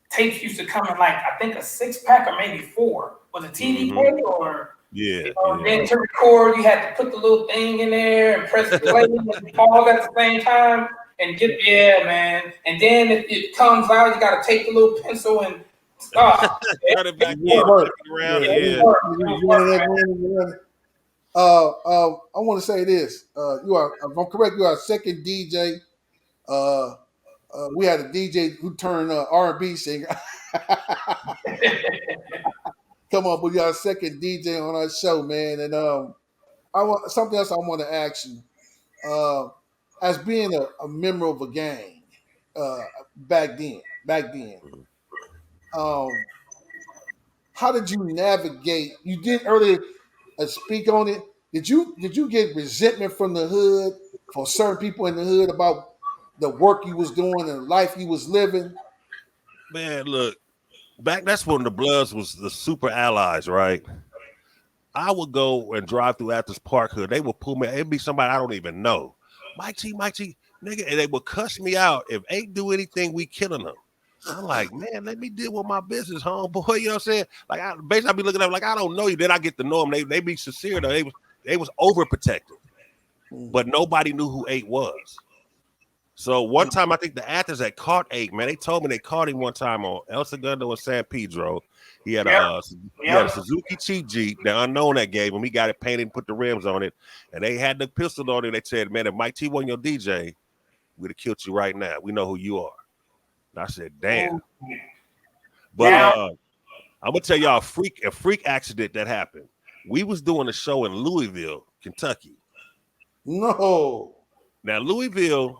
tapes used to come in like, I think a 6-pack or maybe 4. Was it TDK or? Yeah. Then to record, you had to put the little thing in there and press play and pause at the same time and man. And then if it comes out, you got to take the little pencil and stop. Turn it back in, around. I want to say this. If I'm correct, you are a second DJ. We had a DJ who turned R&B singer. Come on, but you got a second DJ on our show, man. And I want something else I want to ask you. As being a member of a gang, back then, how did you navigate? You did earlier speak on it. Did you get resentment from the hood for certain people in the hood about the work you was doing and the life you was living? Man, look, that's when the Bloods was the super allies, right? I would go and drive through Athens Park Hood. They would pull me. It'd be somebody I don't even know. Mike T, nigga, and they would cuss me out. If ain't do anything, we killing them. I'm like, man, let me deal with my business, homeboy. You know what I'm saying? Like, I be looking at them like, I don't know you. Then I get to know them. They be sincere though. They was overprotective, but nobody knew who 8 was. So one time, I think the Athens had caught 8. Man, they told me they caught him one time on El Segundo and San Pedro. He had a Suzuki Cheat Jeep, the unknown that gave him. He got it painted and put the rims on it, and they had the pistol on it. They said, "Man, if Mike T wasn't your DJ, we'd have killed you right now. We know who you are." And I said, "Damn." But I'm gonna tell y'all a freak accident that happened. We was doing a show in Louisville, Kentucky. No. Now Louisville.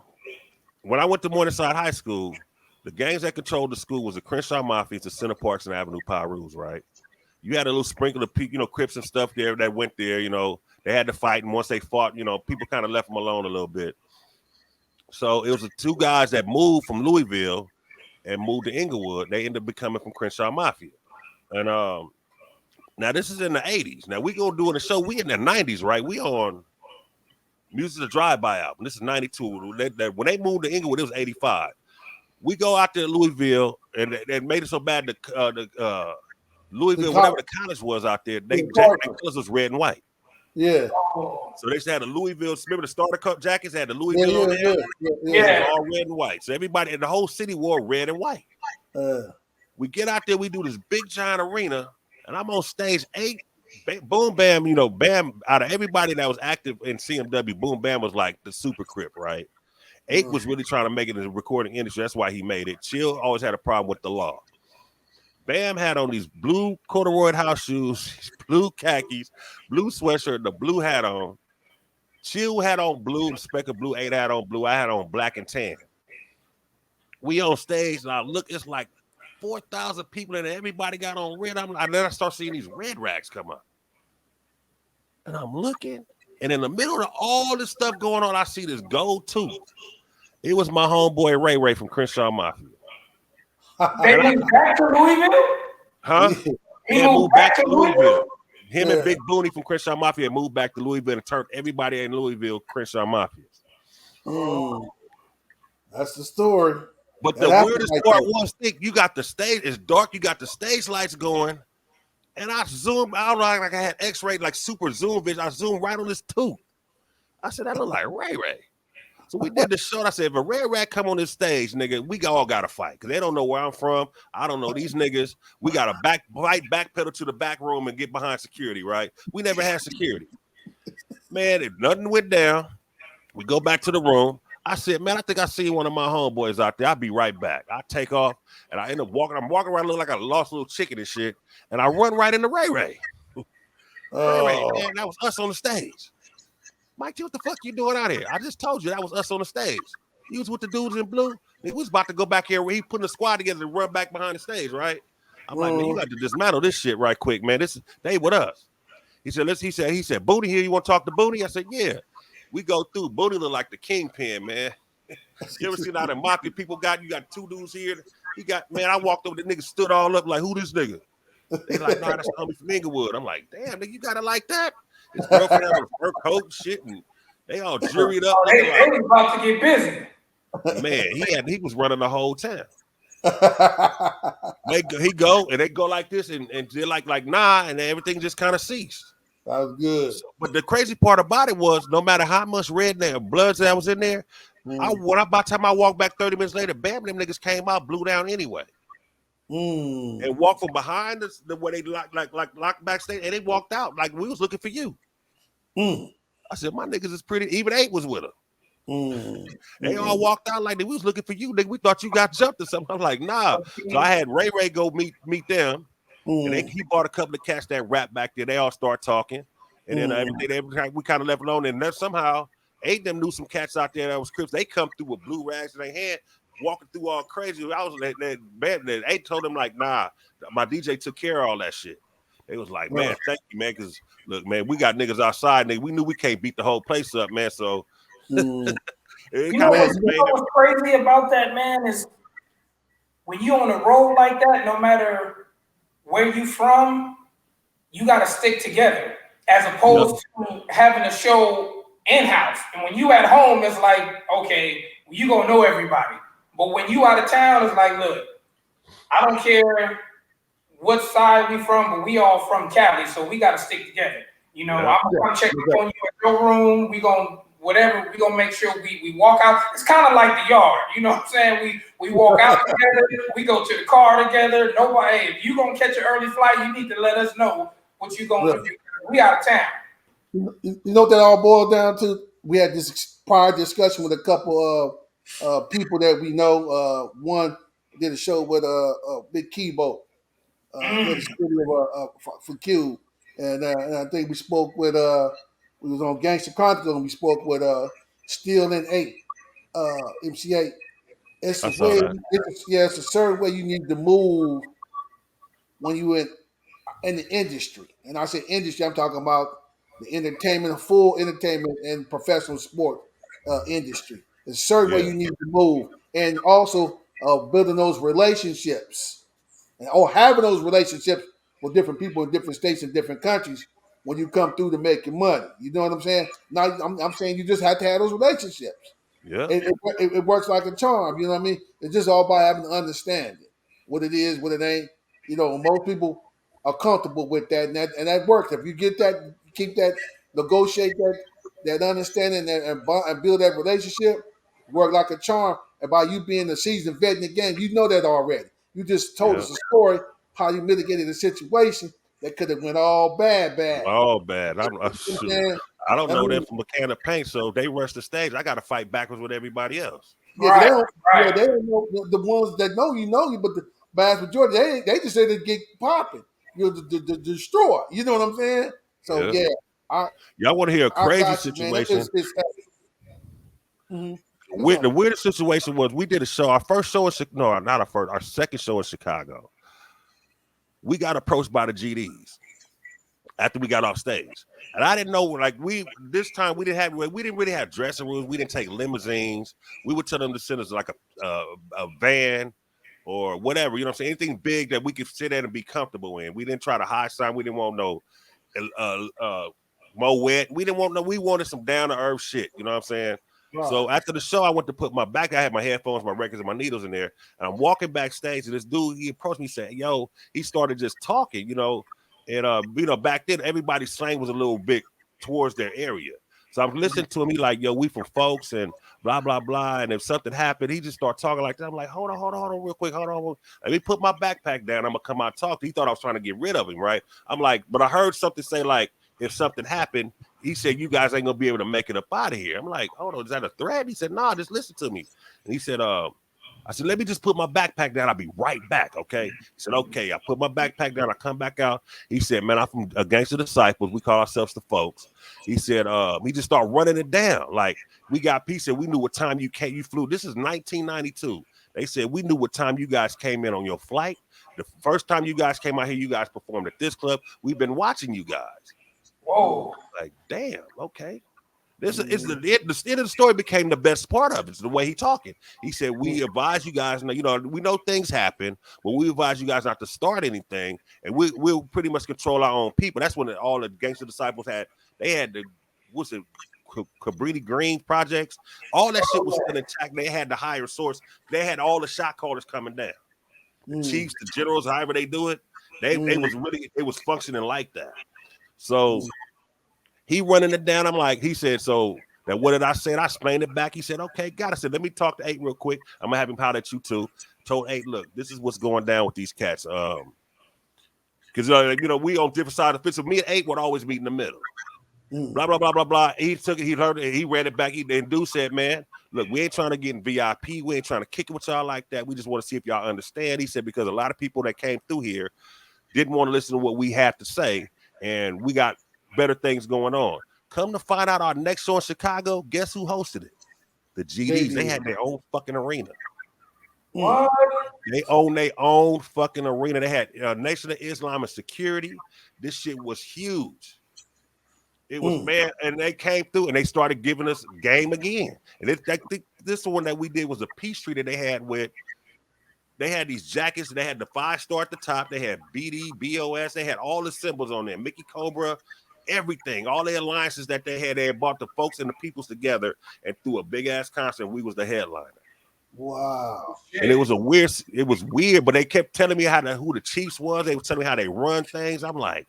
When I went to Morningside High School, the gangs that controlled the school was the Crenshaw Mafia, the Center Parks and Avenue Pyrus, right? You had a little sprinkle of people, Crips and stuff there that went there, they had to fight, and once they fought, people kind of left them alone a little bit. So it was the 2 guys that moved from Louisville and moved to Inglewood. They ended up becoming from Crenshaw Mafia. And now this is in the 80s. Now we gonna doing a show, we in the 90s, right? We on Music the Drive-By album. This is 92. When they moved to Inglewood, it was 85. We go out there to Louisville, and they made it so bad the Louisville, whatever the college was out there, their colors was red and white. Yeah. So they said the Louisville, remember the starter cup jackets had the Louisville on there? Yeah. It was all red and white. So everybody in the whole city wore red and white. We get out there, we do this big giant arena, and I'm on stage 8. Boom Bam, Bam, out of everybody that was active in CMW, Boom Bam was like the super Crip, right? 8 was really trying to make it in the recording industry. That's why he made it. Chill always had a problem with the law. Bam had on these blue corduroy house shoes, blue khakis, blue sweatshirt, the blue hat on. Chill had on blue, the speck of blue, 8 had on blue. I had on black and tan. We on stage, and I look, it's like 4,000 people, and everybody got on red. And then I start seeing these red racks come up. And I'm looking, and in the middle of all this stuff going on, I see this gold tooth. It was my homeboy Ray from Crenshaw Mafia. They moved back to Louisville? Huh? He moved back to Louisville? Him and Big Booney from Crenshaw Mafia moved back to Louisville and turned everybody in Louisville Crenshaw Mafia. That's the story. But the weirdest part was, you got the stage, it's dark, you got the stage lights going, and I zoomed out like I had X-ray, like super zoom vision. I zoomed right on this tooth. I said, that look like Ray. So we did the show. I said, if a red rat come on this stage, nigga, we all got to fight because they don't know where I'm from. I don't know these niggas. We got to backpedal to the back room and get behind security, right? We never had security. Man, if nothing went down, we go back to the room. I said, man, I think I see one of my homeboys out there. I'll be right back. I take off, and I end up walking. I'm walking around looking like I lost a little chicken and shit, and I run right into Ray. Ray, man, that was us on the stage. Mike, what the fuck you doing out here? I just told you that was us on the stage. He was with the dudes in blue. He was about to go back here where he putting the squad together and run back behind the stage, right? I'm like, man, you got to dismantle this shit right quick, man. They with us. He said, he said, Booty here, you want to talk to Booty? I said, yeah. We go through. Booty look like the kingpin, man. You ever seen how the mafia people you got 2 dudes here? Man, I walked over, the nigga stood all up like, who this nigga? They like, nah, that's homie from Inglewood. I'm like, damn, nigga, you got it like that? His girlfriend had a fur coat shit, and they all juried up. They was about to get busy. Man, he was running the whole town. He go, and they go like this, and they're like nah, and everything just kind of ceased. That was good. But the crazy part about it was, no matter how much red blood that was in there, by the time I walked back 30 minutes later, bam, them niggas came out, blew down anyway. And walked from behind the way they locked backstage, and they walked out like we was looking for you. I said, my niggas is pretty. Even 8 was with them. They all walked out like we was looking for you. Nigga, we thought you got jumped or something. I'm like, nah. So I had Ray go meet them, and he bought a couple of cats that rap back there. They all start talking, and then we kind of left alone. And then somehow 8 of them knew some cats out there that was Crips. They come through with blue rags in their hand, walking through all crazy. I was that 8 told them like, nah, my DJ took care of all that shit. They was like, man, thank you, man, because look, man, we got niggas outside, nigga. We knew we can't beat the whole place up, man. So you know what's crazy about that, man, is when you on a road like that, no matter where you from, you got to stick together as opposed to having a show in-house. And when you at home, it's like, okay, you gonna know everybody. But when you out of town, it's like, look, I don't care what side we from, but we all from Cali, so we got to stick together. You know, I'm gonna come check on you at your room. We gonna whatever. We gonna make sure we walk out. It's kind of like the yard. You know what I'm saying? We walk out together. We go to the car together. Nobody. Hey, if you gonna catch an early flight, you need to let us know what you gonna do. We out of town. You know what that all boiled down to? We had this prior discussion with a couple of people that we know. One did a show with Big Kibo, with the studio for Q, and I think we spoke with we was on Gangsta Chronicle, and we spoke with Steel and 8, MC8. It's the way, it's a certain way you need to move when you in the industry. And I say industry, I'm talking about the entertainment, full entertainment and professional sport industry. There's a certain way you need to move. And also building those relationships or having those relationships with different people in different states and different countries when you come through to make your money. You know what I'm saying? Now, I'm saying you just have to have those relationships. Yeah. It works like a charm. You know what I mean? It's just all by having to understand it, what it is, what it ain't. You know, most people are comfortable with that, and that works. If you get that, keep that, negotiate that understanding and build that relationship, work like a charm. And by you being a seasoned vet in the game, you know that already. You just told us a story how you mitigated a situation that could have went all bad. All bad. I don't know them from a can of paint, so they rush the stage. I got to fight backwards with everybody else. Yeah, they don't know the ones that know you, but the vast majority they just say they get popping. You're the destroyer. You know what I'm saying? So y'all want to hear a crazy situation? The weirdest situation was we did a show. Our first show our second show in Chicago. We got approached by the GDs after we got off stage. And I didn't know, like, this time we didn't really have dressing rooms. We didn't take limousines. We would tell them to send us like a van or whatever, you know what I'm saying? Anything big that we could sit in and be comfortable in. We didn't try to high sign. We didn't want no Moet. We wanted some down to earth shit, you know what I'm saying? Right. So after the show, I went to put I had my headphones, my records, and my needles in there. And I'm walking backstage, and this dude, he approached me, saying, yo, he started just talking, you know. And back then everybody's slang was a little bit towards their area. So I'm listening to him. He like, yo, we from folks and blah, blah, blah. And if something happened, he just start talking like that. I'm like, hold on real quick. Hold on. Let me put my backpack down. I'm gonna come out and talk. He thought I was trying to get rid of him, right? I'm like, but I heard something say like, if something happened, he said, you guys ain't gonna be able to make it up out of here. I'm like, hold on, is that a threat? He said, nah, just listen to me. And he said, I said, let me just put my backpack down. I'll be right back, okay? He said, okay. I put my backpack down. I come back out. He said, man, I'm from Gangsta Disciples. We call ourselves the folks. He said, he just started running it down. Like, we got peace. We knew what time you flew. This is 1992. They said, we knew what time you guys came in on your flight. The first time you guys came out here, you guys performed at this club. We've been watching you guys. Whoa. Like, damn, okay. This is the end of the story became the best part of it. It's the way he talking. He said, we advise you guys, we know things happen, but we advise you guys not to start anything, and we'll pretty much control our own people. That's when all the Gangsta Disciples had Cabrini Green projects. All that shit was still intact. They had the higher source. They had all the shot callers coming down. The chiefs, the generals, however they do it, it was functioning like that. So he running it down. I'm like, he said, so that what did I say? And I explained it back. He said, okay, got it. I said, let me talk to 8 real quick. I'm gonna have him holler at you too. Told 8, look, this is what's going down with these cats. Because we on different sides of the fence. So me and 8 would always meet in the middle. Blah blah blah blah blah. He took it. He heard it. He read it back. And dude said, man, look, we ain't trying to get in VIP. We ain't trying to kick it with y'all like that. We just want to see if y'all understand. He said, because a lot of people that came through here didn't want to listen to what we had to say, and we got better things going on. Come to find out, our next show in Chicago, guess who hosted it? The GDs. They had their own fucking arena. What? They own their own fucking arena. They had Nation of Islam and security. This shit was huge. It was, man, and they came through and they started giving us game again. And I think this one that we did was a peace treaty they had with They had these jackets. They had the 5-star at the top. They had BD, BOS. They had all the symbols on there. Mickey Cobra, everything. All the alliances that they had brought the folks and the peoples together and threw a big ass concert. We was the headliner. Wow. And it was weird, but they kept telling me who the Chiefs was. They were telling me how they run things. I'm like,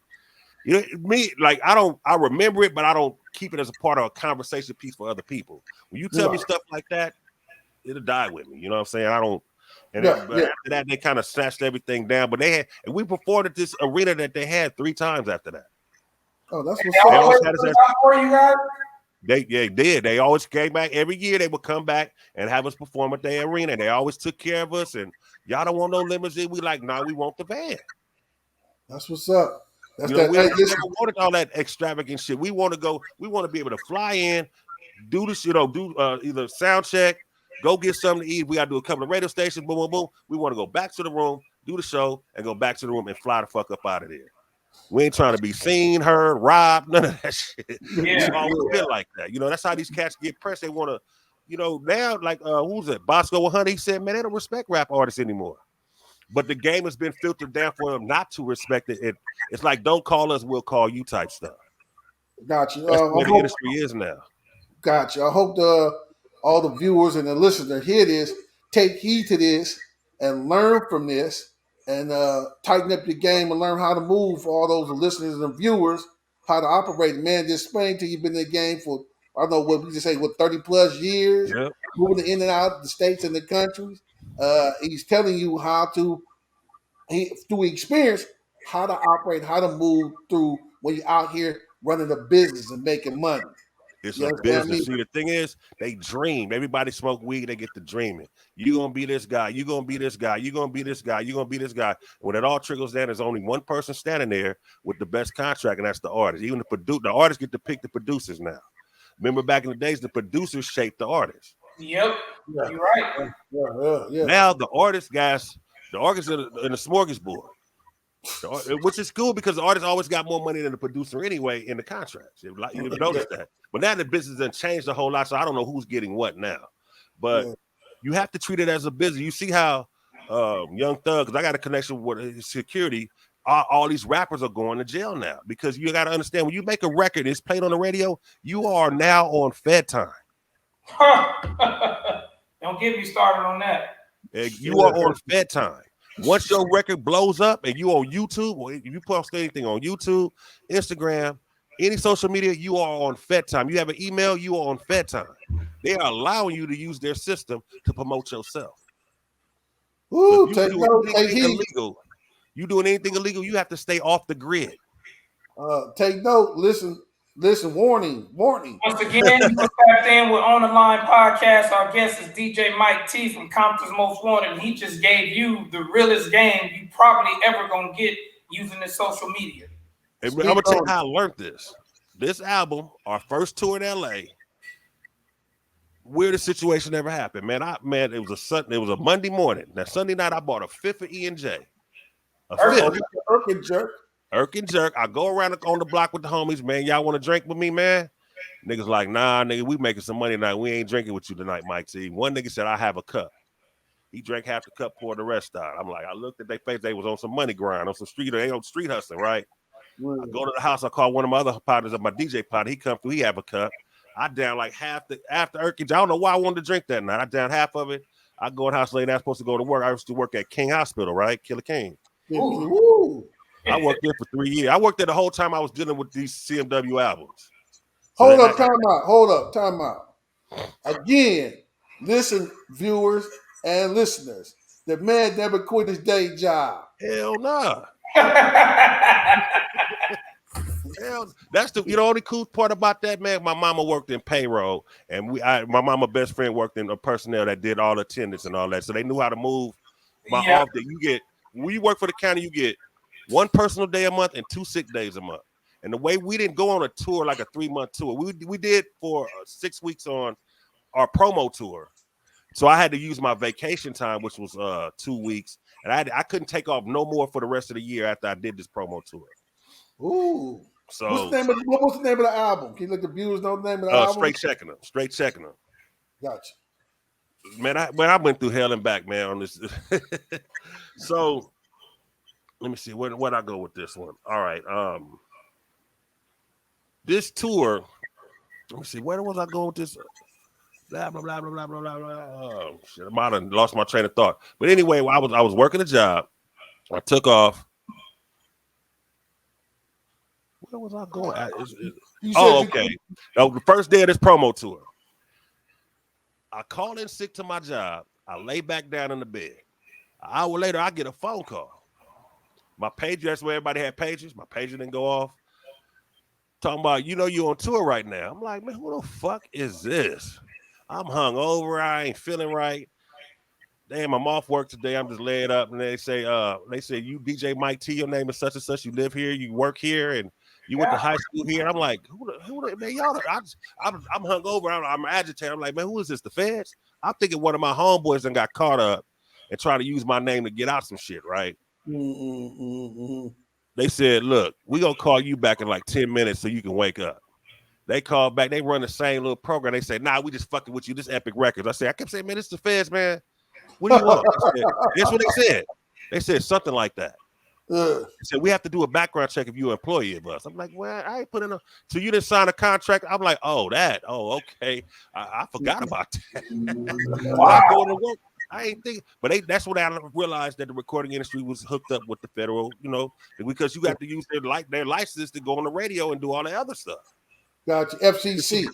I remember it, but I don't keep it as a part of a conversation piece for other people. When you tell me stuff like that, it'll die with me. You know what I'm saying? I don't. But after that, they kind of snatched everything down. But we performed at this arena that they had 3 times after that. Oh, that's what's up. For you guys? They did. They always came back every year. They would come back and have us perform at their arena. They always took care of us. And y'all don't want no limousine. We like, nah, we want the van. That's what's up. That's we never wanted all that extravagant shit. We want to go. We want to be able to fly in, do this, either sound check, go get something to eat. We got to do a couple of radio stations. Boom, boom, boom. We want to go back to the room, do the show, and go back to the room and fly the fuck up out of there. We ain't trying to be seen, heard, robbed, none of that shit. Yeah. We always feel like that. That's how these cats get pressed. They want to, now, like, who's it? Bosco 100, he said, man, they don't respect rap artists anymore. But the game has been filtered down for them not to respect it. It's like, don't call us, we'll call you type stuff. Gotcha. That's where the industry is now. Gotcha. I hope all the viewers and the listeners hear this, take heed to this, and learn from this, and tighten up your game and learn how to move for all those listeners and viewers, how to operate. Man, just explain to you, been in the game for, I don't know what we just say, 30 plus years, moving in and out of the states and the countries. He's telling you how to, through experience, how to operate, how to move through when you're out here running a business and making money. It's a business. See, the thing is, they dream. Everybody smoke weed, they get to dreaming. You're going to be this guy. You're going to be this guy. You're going to be this guy. You're going to be this guy. When it all trickles down, there's only one person standing there with the best contract, and that's the artist. Even the artists get to pick the producers now. Remember back in the days, the producers shaped the artists. Yep, you're right. Yeah. Now the artists in the smorgasbord. Which is cool because the artist always got more money than the producer anyway in the contracts. You've noticed that. But now the business done changed a whole lot, so I don't know who's getting what now. But you have to treat it as a business. You see how Young Thug, because I got a connection with security, all these rappers are going to jail now because you got to understand, when you make a record and it's played on the radio, you are now on Fed time. Don't get me started on that. You are on Fed time. Once your record blows up and you on YouTube, or if you post anything on YouTube, Instagram, any social media, you are on Fed time. You have an email, you are on Fed time. They are allowing you to use their system to promote yourself. Ooh, so you doing anything illegal, you have to stay off the grid. Take note. Listen. Warning. Once again, you tapped in with On the Line podcast. Our guest is DJ Mike T from Compton's Most Wanted. And he just gave you the realest game you probably ever gonna get using this social media. I'm gonna tell you how I learned this. This album, our first tour in LA, weirdest situation ever happened. Man, it was a Monday morning. Now Sunday night, I bought a fifth of E&J. Irk and Jerk. I go around on the block with the homies, man. Y'all want to drink with me, man? Niggas like, nah, nigga, we making some money tonight. We ain't drinking with you tonight, Mike T. One nigga said, I have a cup. He drank half the cup, poured the rest out. I'm like, I looked at their face. They was on some money grind, on some street hustling, right? I go to the house. I call one of my other partners of my DJ partner. He come through. He have a cup. I down like half after Irk and Jerk. I don't know why I wanted to drink that night. I down half of it. I go in the house late. I'm supposed to go to work. I used to work at King Hospital, right? Killer King. Ooh. I worked there for 3 years. I worked there the whole time I was dealing with these CMW albums. Hold up, time out. Again, listen, viewers and listeners, the man never quit his day job. Hell nah. That's the only cool part about that, man. My mama worked in payroll, and my mama best friend worked in a personnel that did all attendance and all that, so they knew how to move. Off that when you work for the county, you get 1 personal day a month and 2 sick days a month. And the way we didn't go on a tour like a 3-month tour, we did for 6 weeks on our promo tour. So I had to use my vacation time, which was 2 weeks, and I couldn't take off no more for the rest of the year after I did this promo tour. Ooh. So what's the name of the album? Can you let the viewers know the name of the album? Straight checking them. Gotcha. Man, I went through hell and back, man, on this. So let me see where I go with this one. All right. This tour, let me see, where was I going with this? Blah blah blah blah blah blah blah. Oh, shit, I might have lost my train of thought. But anyway, I was working a job. I took off. Where was I going? Okay. That was the first day of this promo tour. I called in sick to my job. I lay back down in the bed. An hour later, I get a phone call. My pager, that's where everybody had pagers. My pager didn't go off. Talking about, you're on tour right now. I'm like, man, who the fuck is this? I'm hungover. I ain't feeling right. Damn, I'm off work today. I'm just laid up. And they say, you DJ Mike T, your name is such and such. You live here, you work here, and you went to high school here. And I'm like, who man, y'all? I'm hungover. I'm agitated. I'm like, man, who is this? The feds? I'm thinking one of my homeboys done got caught up and trying to use my name to get out some shit, right? They said, look, we gonna call you back in like 10 minutes so you can wake up. They called back. They run the same little program. They say, nah, we just fucking with you. This Epic Records. I kept saying, man, this is the feds, man. What do you want? That's what they said. They said something like that. They said, we have to do a background check if you're an employee of us. I'm like, well, I ain't putting so you didn't sign a contract. I'm like, okay. I forgot about that. Wow. I going to work. I ain't thinking, but that's when I realized that the recording industry was hooked up with the federal, because you got to use their license to go on the radio and do all that other stuff. Gotcha. FCC.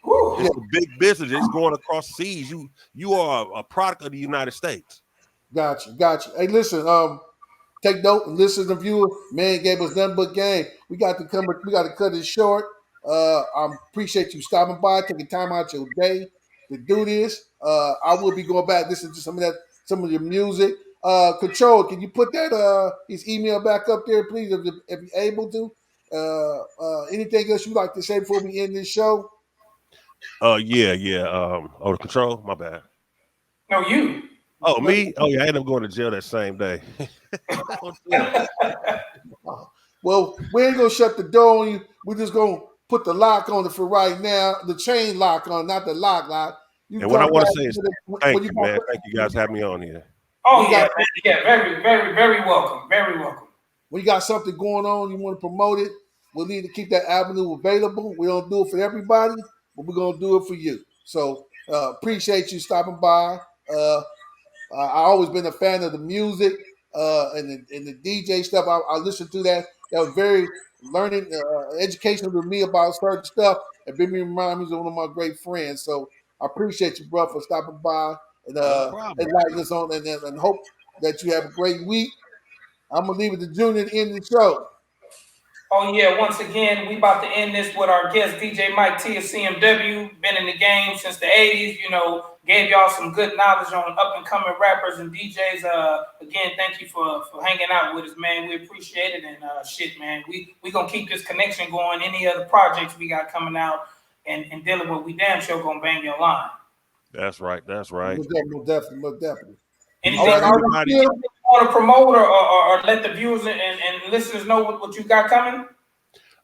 It's a big business. It's going across seas. You are a product of the United States. Gotcha. Hey, listen. Take note and listen to viewers. Man gave us nothing but game. We got to cut it short. I appreciate you stopping by, taking time out your day to do this. I will be going back listening to some of your music. Control, can you put that his email back up there, please, if you're able to? Anything else you'd like to say before we end this show? Yeah. The Control, my bad. No, you. Oh, me? Oh, yeah, I ended up going to jail that same day. Well, we ain't gonna shut the door on you. We're just gonna put the lock on it for right now. The chain lock on, not the lock. And what I want to say is thank you, man. Thank you guys for having me on here. Oh, yeah, very, very, very welcome. Very welcome. When you got something going on, you want to promote it, we'll need to keep that avenue available. We don't do it for everybody, but we're gonna do it for you. So appreciate you stopping by. I always been a fan of the music and the DJ stuff. I listened to that. That was very learning, educational to me about certain stuff. And made me remind me of one of my great friends. So I appreciate you, bro, for stopping by and enlightening us on and hope that you have a great week. I'm gonna leave it to Junior to end the show. Oh yeah, once again, we about to end this with our guest DJ Mike T of CMW. Been in the game since the 80s, gave y'all some good knowledge on up and coming rappers and DJs. Again, thank you for hanging out with us, man. We appreciate it. And man, we gonna keep this connection going. Any other projects we got coming out and dealing with, we damn sure gonna bang your line. That's right. Most definitely. Anything you want to promote or let the viewers and listeners know what you got coming?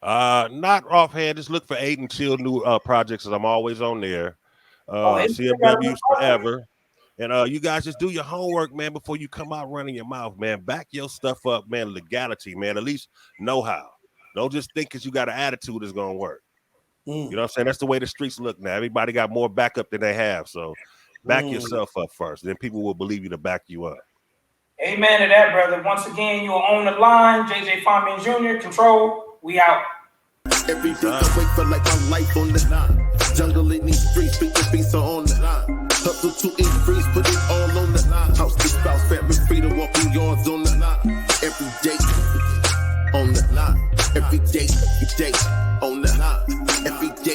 Not offhand. Just look for Aiden Chill new projects, as I'm always on there. CMW forever. And you guys just do your homework, man, before you come out running your mouth, man. Back your stuff up, man. Legality, man. At least know how. Don't just think because you got an attitude it's gonna work. You know what I'm saying? That's the way the streets look now. Everybody got more backup than they have. So back yourself up first. Then people will believe you to back you up. Amen to that, brother. Once again, you are on the line. JJ Fahmy Jr. Control. We out. Every day I wake up like my life on the line. Jungle in these streets, speak the beats are on the line. Hustle to increase, put it all on the line. House to spouse, family, freedom, walking yards on the line. Every day on the line. Every day on the line. Every day.